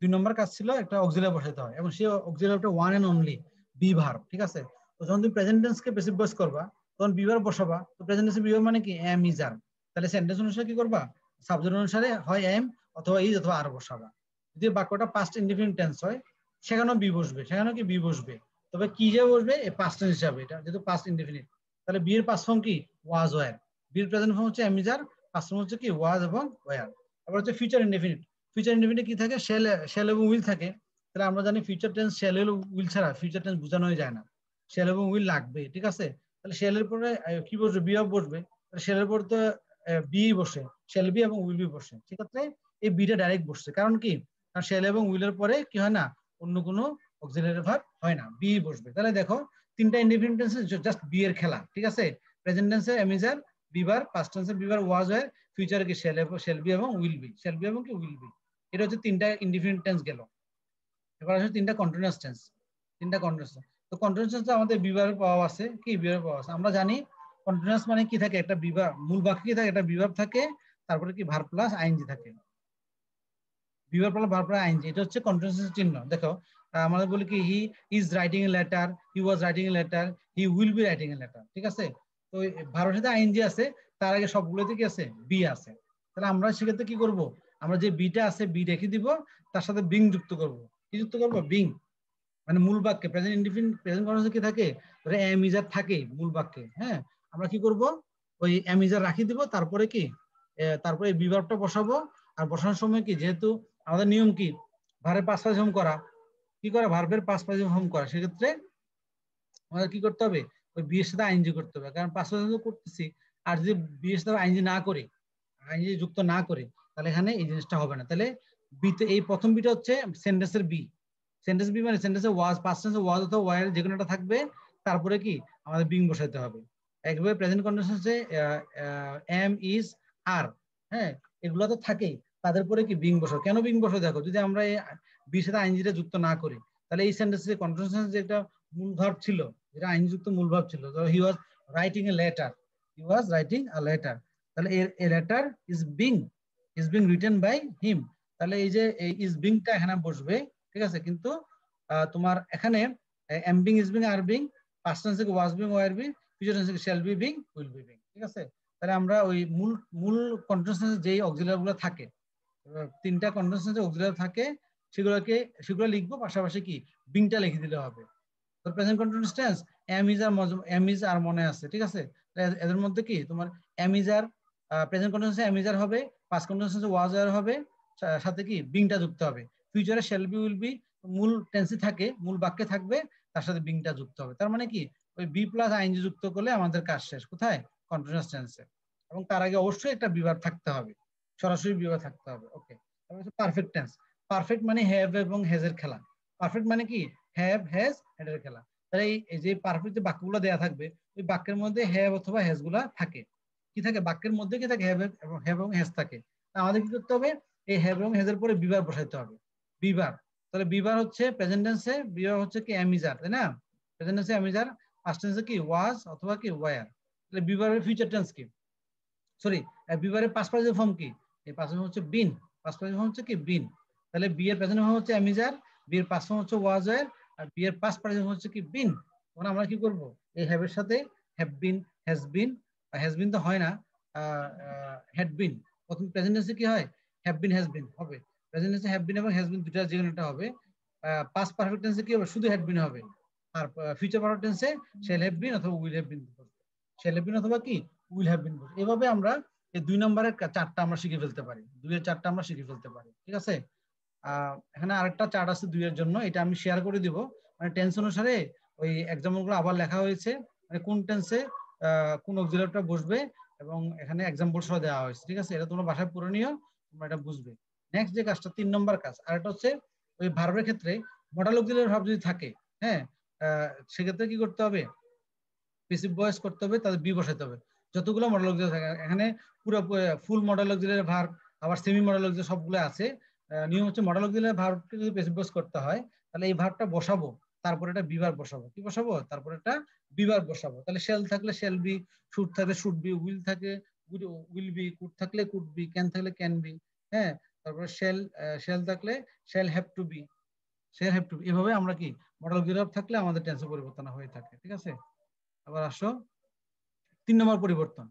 2 নম্বর কাজ ছিল একটা অক্সিলারি বসাতে হয়, এবং সেই অক্সিলারিটা one and only be verb, ঠিক আছে। তো যখন তুমি প্রেজেন্ট টেন্সকে প্যাসিভ ভয়েস করবা, তখন বি ভার্ব বসাবা। তো প্রেজেন্ট টেন্সে বি ভার্ব মানে কি, এম ইজ আর। তাহলে সেন্টেন্স অনুসারে কি করবা, সাবজেক্ট অনুসারে হয় এম অথবা ইজ অথবা আর বসাবা। যদি বাক্যটা পাস্ট ইনডিফিনিট টেন্স হয়, সেখানেও বি বসবে, সেখানেও কি বি বসবে। তবে কি যে বসবে, পাস্ট টেন্স হিসাবে, এটা যেহেতু পাস্ট ইনডিফিনিট। তাহলে বি এর পাস্ট ফর্ম কি, ওয়াজ ওয়্যার। বি এর প্রেজেন্ট ফর্ম হচ্ছে am is are, past form হচ্ছে কি, ওয়াজ এবং ওয়্যার। আবার হচ্ছে ফিউচার ইনডিফিনিট। ফিউচার ইনডিফিনিট কি থাকে, শেল এবং উইল থাকে। তাহলে আমরা জানি ফিউচার টেন্স শেল এবং উইল ছাড়া ফিউচার টেন্স বোঝানোই যায় না। শেল এবং উইল লাগবে, ঠিক আছে। তাহলে শেলের পরে কি বসবে, বি অফ বসবে। শেলের পর তো বি বসে, শেল বি এবং উইল বি বসে। সেক্ষেত্রে এই বিটা ডাইরেক্ট বসছে, কারণ কি, কারণ শেল এবং উইলের পরে কি হয় না, অন্য কোনো অক্সিলারি ভার্ব হয় না, বি বসবে। তাহলে দেখো, 3টা ইনডিফিনিট টেন্সে জাস্ট বি এর খেলা, ঠিক আছে। প্রেজেন্ট টেন্সে এমিজার, বিবার, পাস্ট টেন্সে বিবার ওয়াজ হয়, ফিউচারে কি শেল বি এবং উইল বি, শেল বি এবং কি উইল বি। এটা হচ্ছে 3টা ইনডিফিনিট টেন্স গেল। এবার আসলে 3টা কন্টিনিউয়াস টেন্স। 3টা কন্টিনিউয়াস। তো কন্টিনিউয়াস টেন্সে আমাদের বিভার পাওয়া আছে, কি বিভার পাওয়া আছে, আমরা জানি কন্টিনিউয়াস মানে কি থাকে, একটা বিভার, মূল বাক্যে কি থাকে, একটা বিভার থাকে, তারপরে কি ভার্ব প্লাস আইএনজি থাকে। বিভার প্লাস ভার্ব প্লাস আইএনজি, এটা হচ্ছে কন্টিনিউয়াস চিহ্ন। দেখো, আমাদের বলি কি, he is writing a letter, he was writing a letter, he will be writing a letter, ঠিক আছে। তো ভার্বের সাথে আইএনজি আছে, তার আগে সবগুলোতে কি আছে, বি আছে। তাহলে আমরা সেক্ষেত্রে কি করব, আমরা যে বিটা আছে বি রেখে দিব, তার সাথে বিং যুক্ত করব। কি যুক্ত করব, বিং। মানে মূল বাক্যে প্রেজেন্ট ইনডিফিনিট, প্রেজেন্ট কন্টিনিউয়াস কি থাকে, ধরে এম ইজার থাকে মূল বাক্যে, হ্যাঁ। আমরা কি করব, ওই এম ইজার রাখি দিব, তারপরে কি, তারপরে এই বিভার্বটা বসাবো। আর বসানোর সময় কি, যেহেতু আমাদের নিয়ম কি, ভার্বের পাস্ট পারসিবল করা, কি করা, ভার্বের পাস্ট পারসিবল করা, সেক্ষেত্রে আমাদের কি করতে হবে, ওই বি এর সাথে আইএনজি করতে হবে, কারণ পাস্ট পারসিবল করতেছি। আর যদি বি এর সাথে আইএনজি না করে, আইএনজি যুক্ত না করে, তাহলে এখানে এই জিনিসটা হবে না। তাহলে বিতে, এই প্রথম বিটা হচ্ছে সেন্টেন্সের বি। সেন্টেন্স বি মানে সেন্টেন্সে ওয়াজ, পাস্ট টেন্সে ওয়াজ অথবা ওয়্যার যে কোনোটা থাকবে, তারপরে কি আমাদের বিং বসাতে হবে। একভাবে প্রেজেন্ট কন্টিনিউয়াসে এম ইজ আর, হ্যাঁ, এগুলো তো থাকেই। তাদের পরে কি বিং বসাও। কেন বিং বসাও, দেখো, যদি আমরা এই বির সাথে আইনজিটা যুক্ত না করি, তাহলে এই সেন্টেন্সে কন্টিনিউয়াস যে একটা মূল ভার্ব ছিল, যেটা আইনযুক্ত মূল ভার্ব ছিল, he was writing a letter, he was writing a letter. তাহলে a letter is being written by him. তাহলে এই যে এই ইজ বিংটা এখানে বসবে, ঠিক আছে। কিন্তু তোমার এখানে am being, is being, are being, past tense থেকে was being, were being, future tense থেকে shall be being, will be being, ঠিক আছে। তাহলে আমরা ওই মূল মূল কন্টিনিউয়াস যেই অক্সিলারি গুলো থাকে, 3টা কন্টিনিউয়াস যে অক্সিলারি থাকে, সেগুলো লিখবো, পাশাপাশি কি বিংটা লিখে দিলে হবে। তো present continuous tense am is are মনে আছে, ঠিক আছে। এদের মধ্যে কি তোমার am is are, present continuous am is are হবে, পাস্ট কন্টিনিউয়াস ওয়াজ আর হবে, সাথে কি বিংটা যুক্ত হবে। ফিউচারে শ্যাল বি, উইল বি মূল টেন্সে থাকে, মূল বাক্যে থাকবে, তার সাথে বিংটা যুক্ত হবে। তার মানে কি, ওই বি প্লাস আইএনজি যুক্ত করলে আমাদের কাজ শেষ। কোথায়, কন্টিনিউয়াস টেন্সে। এবং তার আগে অবশ্যই একটা বিভাগ থাকতে হবে, সরাসরি বিভাগ থাকতে হবে। ওকে, তারপর হচ্ছে পারফেক্ট টেন্স। পারফেক্ট মানে হ্যাভ এবং হ্যাজের খেলা। পারফেক্ট মানে কি, হ্যাভ, হ্যাজ, এটার খেলা। তাহলে এই যে পারফেক্ট যে বাক্যগুলো দেওয়া থাকবে, ওই বাক্যের মধ্যে হ্যাভ অথবা হ্যাজ গুলা থাকে। কি থাকে বাক্যের মধ্যে, কি থাকে, হ্যাভ এবং হ্যাজ থাকে। আমাদের কি করতে হবে, এই হ্যাভ এবং হ্যাজ এর পরে বিভার বসাইতে হবে। বিভার, তাহলে বিভার হচ্ছে প্রেজেন্ট টেন্সে, বিভার হচ্ছে কি অ্যামিজার, তাই না? প্রেজেন্ট টেন্সে অ্যামিজার, পাস্ট টেন্সে কি ওয়াজ অথবা কি ওয়ার। তাহলে বিভারের ফিউচার টেন্স কি, সরি বিভারের পাস্ট পার্টিসিপল ফর্ম কি, এই পাস্ট ফর্ম হচ্ছে বিন, পাস্ট পার্টিসিপল ফর্ম হচ্ছে কি বিন। তাহলে বি এর প্রেজেন্ট ফর্ম হচ্ছে অ্যামিজার, বি এর পাস্ট ফর্ম হচ্ছে ওয়াজ এর, আর বি এর পাস্ট পার্টিসিপল হচ্ছে কি বিন। তখন আমরা কি করব, এই হ্যাভ এর সাথে হ্যাভ বিন, হ্যাজ বিন তো হয় না, হ্যাড বিন। প্রথম প্রেজেন্ট টেন্সে কি হয়, হ্যাভ বিন হ্যাজ বিন হবে। প্রেজেন্ট টেন্সে হ্যাভ বিন এবং হ্যাজ বিন দুটো যে কোনো একটা হবে। পাস্ট পারফেক্ট টেন্সে কি হবে, শুধু হ্যাড বিন হবে। আর ফিউচার পারফেক্ট টেন্সে শ্যাল হ্যাভ বিন অথবা will have been, shall have been অথবা কি উইল হ্যাভ বিন। এভাবে আমরা এই 2 নম্বরের চারটা আমরা শিখে ফেলতে পারি, 2 এর চারটা আমরা শিখে ফেলতে পারি, ঠিক আছে? এখানে আরেকটা চার্ট আছে 2 এর জন্য, এটা আমি শেয়ার করে দিব। মানে টেন্স অনুসারে ওই এক্সাম্পল গুলো আবার লেখা হয়েছে, মানে কোন টেন্সে কোন অক্সিলারিটা বসবে, এবং এখানে এক্সাম্পল সহ দেওয়া হয়েছে, ঠিক আছে? এটা তোমরা বাসায় পড়ে নিও, তোমরা এটা বুঝবে। নেক্সট যে কাজটা 3 নম্বর কাজ, আর এটা হচ্ছে ওই ভার্বের ক্ষেত্রে মডাল অক্সিলারি ভার্ব যদি থাকে, হ্যাঁ, সেক্ষেত্রে কি করতে হবে, প্যাসিভ ভয়েস করতে হবে, তাদের বি বসাতে হবে। যতগুলো মডেল অক্সিলারি থাকে এখানে, পুরো ফুল মডেল অক্সিলারি ভার্ব, আবার সেমি মডেল অক্সিলারি সবগুলো আছে। নিয়ম হচ্ছে মডেল অক্সিলারি ভার্বকে যদি প্যাসিভ ভয়েস করতে হয়, তাহলে এই ভার্বটা বসাবো, তারপরে এটা বিভার বসাবো, কি বসাবো, তারপরে এটা বিভার বসাবো। তাহলে শেল থাকলে শেল বি, শুড থাকলে শুড বি, উইল থাকে উইল বি, কুড থাকলে কুড বি, ক্যান থাকলে ক্যান বি, হ্যাঁ। তারপরে শেল থাকলে shall have to be, shall have to be. এভাবে আমরা কি মডেল অক্সিলারি ভার্ব থাকলে আমাদের টেন্সে পরিবর্তন হয়ে থাকে, ঠিক আছে? আবার আসো 3 নম্বর পরিবর্তন,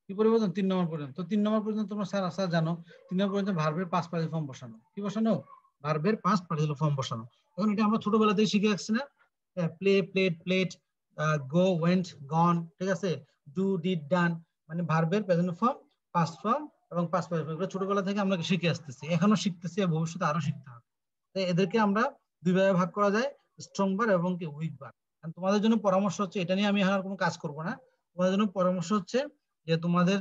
কি পরিবর্তন 3 নম্বর পর্যন্ত। তো 3 নম্বর পর্যন্ত তোমরা স্যার আশা জানো, 3 নম্বর পর্যন্ত ভার্বের পাস্ট পার্টিসিপল ফর্ম বসানো, কি বসানো, ভার্বের পাস্ট পার্টিসিপল ফর্ম বসানো। এখন এটা আমরা ছোটবেলাতেই শিখে আসছি না, play played played, go went গন, ঠিক আছে, ডু ডিড ডান, মানে ভার্বের প্রেজেন্ট ফর্ম, পাস্ট ফর্ম এবং পাস্ট পার্টিসিপল, এগুলো ছোটবেলা থেকে আমরা শিখে আসতেছি, এখনো শিখতেছি, ভবিষ্যতে আরো শিখতে হবে। তাই এদেরকে আমরা 2 ভাগে ভাগ করা যায়, স্ট্রং বার এবং কি উইক বার। তোমাদের জন্য পরামর্শ হচ্ছে, এটা নিয়ে আমি আর কোনো কাজ করব না, তোমাদের জন্য পরামর্শ হচ্ছে যে তোমাদের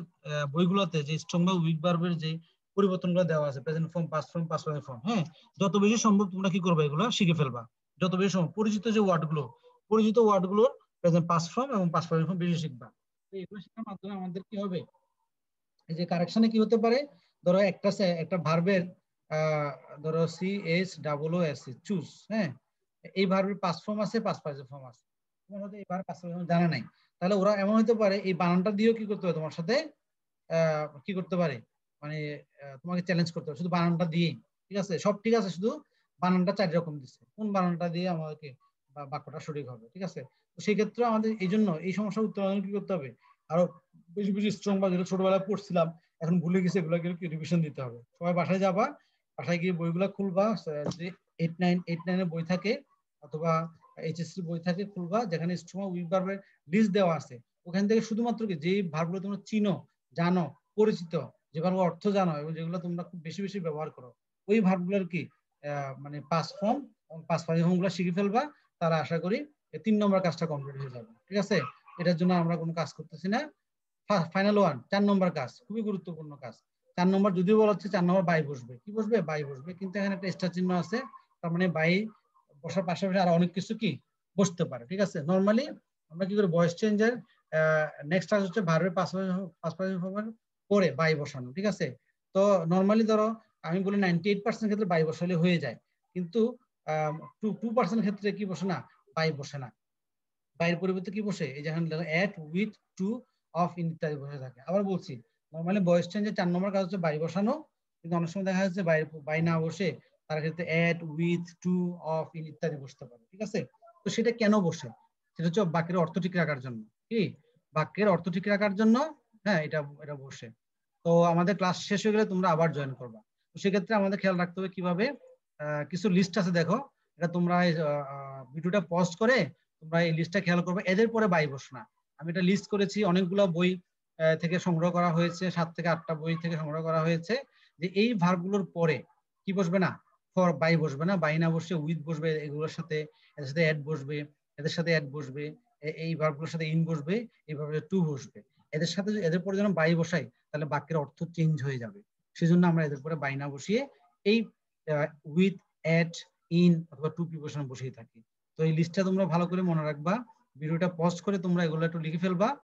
বইগুলোতে যে স্ট্রং বা উইক ভার্বের যে পরিবর্তনগুলো দেওয়া আছে, present form, past form, past perfect form, হ্যাঁ, যত বেশি সম্ভব তোমরা কি করবে, এগুলো শিখে ফেলবা। যত বেশি সম্ভব পরিচিত যে ওয়ার্ডগুলো, পরিচিত ওয়ার্ডগুলোর প্রেজেন্ট পাস্ট ফর্ম এবং পাস্ট পারফেক্ট ফর্ম বেশি শিখবা। তো এগুলো শেখার মাধ্যমে আমাদের কি হবে, এই যে কারেকশনে কি হতে পারে, ধরো একটা ভার্বের ধরো CHOOS চুজ, হ্যাঁ, এই ভার্বের পাস্ট ফর্ম আছে, পাস্ট পারফেক্ট ফর্ম আছে, তোমার হয়তো এই ভার্ব পাস্ট ফর্ম জানা নাই, তাহলে ওরা এমন হতে পারে এই বানানটা দিয়েও কি করতে হবে তোমার সাথে, কি করতে পারে, মানে তোমাকে চ্যালেঞ্জ করতে হবে শুধু বানানটা দিয়েই, ঠিক আছে? সব ঠিক আছে, শুধু বানানটা 4 রকম দিচ্ছে, কোন বানানটা দিয়ে আমাকে বাক্যটা সঠিক হবে, ঠিক আছে? তো সেই ক্ষেত্রে আমাদের এই জন্য এই সমস্যার উত্তরণ কি করতে হবে, আরো বেশি বেশি স্ট্রং বা যেগুলো ছোটবেলায় পড়ছিলাম এখন ভুলে গেছে, এগুলোকে রিভিশন দিতে হবে। সবাই বাসায় যাবা, বাসায় গিয়ে বইগুলো খুলবা, যে 8-9 এর বই থাকে অথবা HSC বই থাকে, খুলবা, যেখানে স্ট্রং উইক ভার্বের লিস্ট দেওয়া আছে, ওখান থেকে শুধুমাত্র কি যে ভার্বগুলো তোমরা চিনো, জানো, পরিচিত, যে ভার্বের অর্থ জানো এবং যেগুলো তোমরা খুব বেশি বেশি ব্যবহার করো, ওই ভার্বগুলোর কি মানে পাস্ট ফর্ম এবং পাস্ট পারফেক্ট ফর্ম গুলো শিখে ফেলবা, তারা আশা করি 3 নম্বর কাজটা কমপ্লিট হয়ে যাবে, ঠিক আছে? এটার জন্য আমরা কোনো কাজ করতেছি না। ফাইনাল 4 নম্বর কাজ, খুবই গুরুত্বপূর্ণ কাজ। 4 নম্বর যদিও বলা হচ্ছে 4 নম্বর বাই বসবে, কি বসবে, বাই বসবে, কিন্তু এখানে একটা স্টার চিহ্ন আছে, তার মানে বাই বসার পাশাপাশি আর অনেক কিছু কি বসতে পারে, ঠিক আছে? নরমালি আমরা কি করি, ভয়েস চেঞ্জের নেক্সট কাজ হচ্ছে ভার্বের পাস্ট ফর্মের পরে বাই বসানো, ঠিক আছে? তো নরমালি ধরো আমি বলি 98% ক্ষেত্রে বাই বসালে হয়ে যায়, কিন্তু 2% ক্ষেত্রে কি বসে না, বাই বসে না, বাইরের পরিবর্তে কি বসে, এই যেখানে এট উইথ টু অফ ইন ইত্যাদি বসে থাকে। আবার বলছি, নরমালি ভয়েস চেঞ্জের 4 নম্বর কাজ হচ্ছে বাই বসানো, কিন্তু অনেক সময় দেখা যাচ্ছে বাই না বসে তার ক্ষেত্রে এট উইথ টু অফ ইন ইত্যাদি বসতে পারে, ঠিক আছে? তো সেটা কেন বসে, সেটা হচ্ছে বাক্যের অর্থ ঠিক রাখার জন্য, কি বাক্যের অর্থ ঠিক রাখার জন্য, হ্যাঁ, এটা এটা বসে। তো আমাদের ক্লাস শেষ হয়ে গেলে তোমরা আবার জয়েন করবা। তো সেক্ষেত্রে আমাদের খেয়াল রাখতে হবে কিভাবে, কিছু লিস্ট আছে দেখো, এটা তোমরা ভিডিওটা পজ করে তোমরা এই লিস্টটা খেয়াল করবে, এদের পরে বাই বসে না। আমি এটা লিস্ট করেছি, অনেকগুলো বই থেকে সংগ্রহ করা হয়েছে, 7 থেকে 8টা বই থেকে সংগ্রহ করা হয়েছে, যে এই ভার্বগুলোর পরে কি বসবে না, ফর বাই বসবে না, বাই না বসে উইথ বসবে, এগুলোর সাথে এদের সাথে অ্যাড বসবে, এদের সাথে অ্যাড বসবে, এই ভার্বগুলোর সাথে ইন বসবে, এইভাবে টু বসবে, এদের সাথে এদের পরে যেন বাই বসাই তাহলে বাক্যের অর্থ চেঞ্জ হয়ে যাবে, সেজন্য আমরা এদের পরে বাই না বসিয়ে এই উইথ, অ্যাট, ইন অথবা টু প্রিপোজিশন বসিয়ে থাকি। তো এই লিস্টটা তোমরা ভালো করে মনে রাখবা, ভিডিওটা পজ করে তোমরা এগুলো একটু লিখে ফেলবা।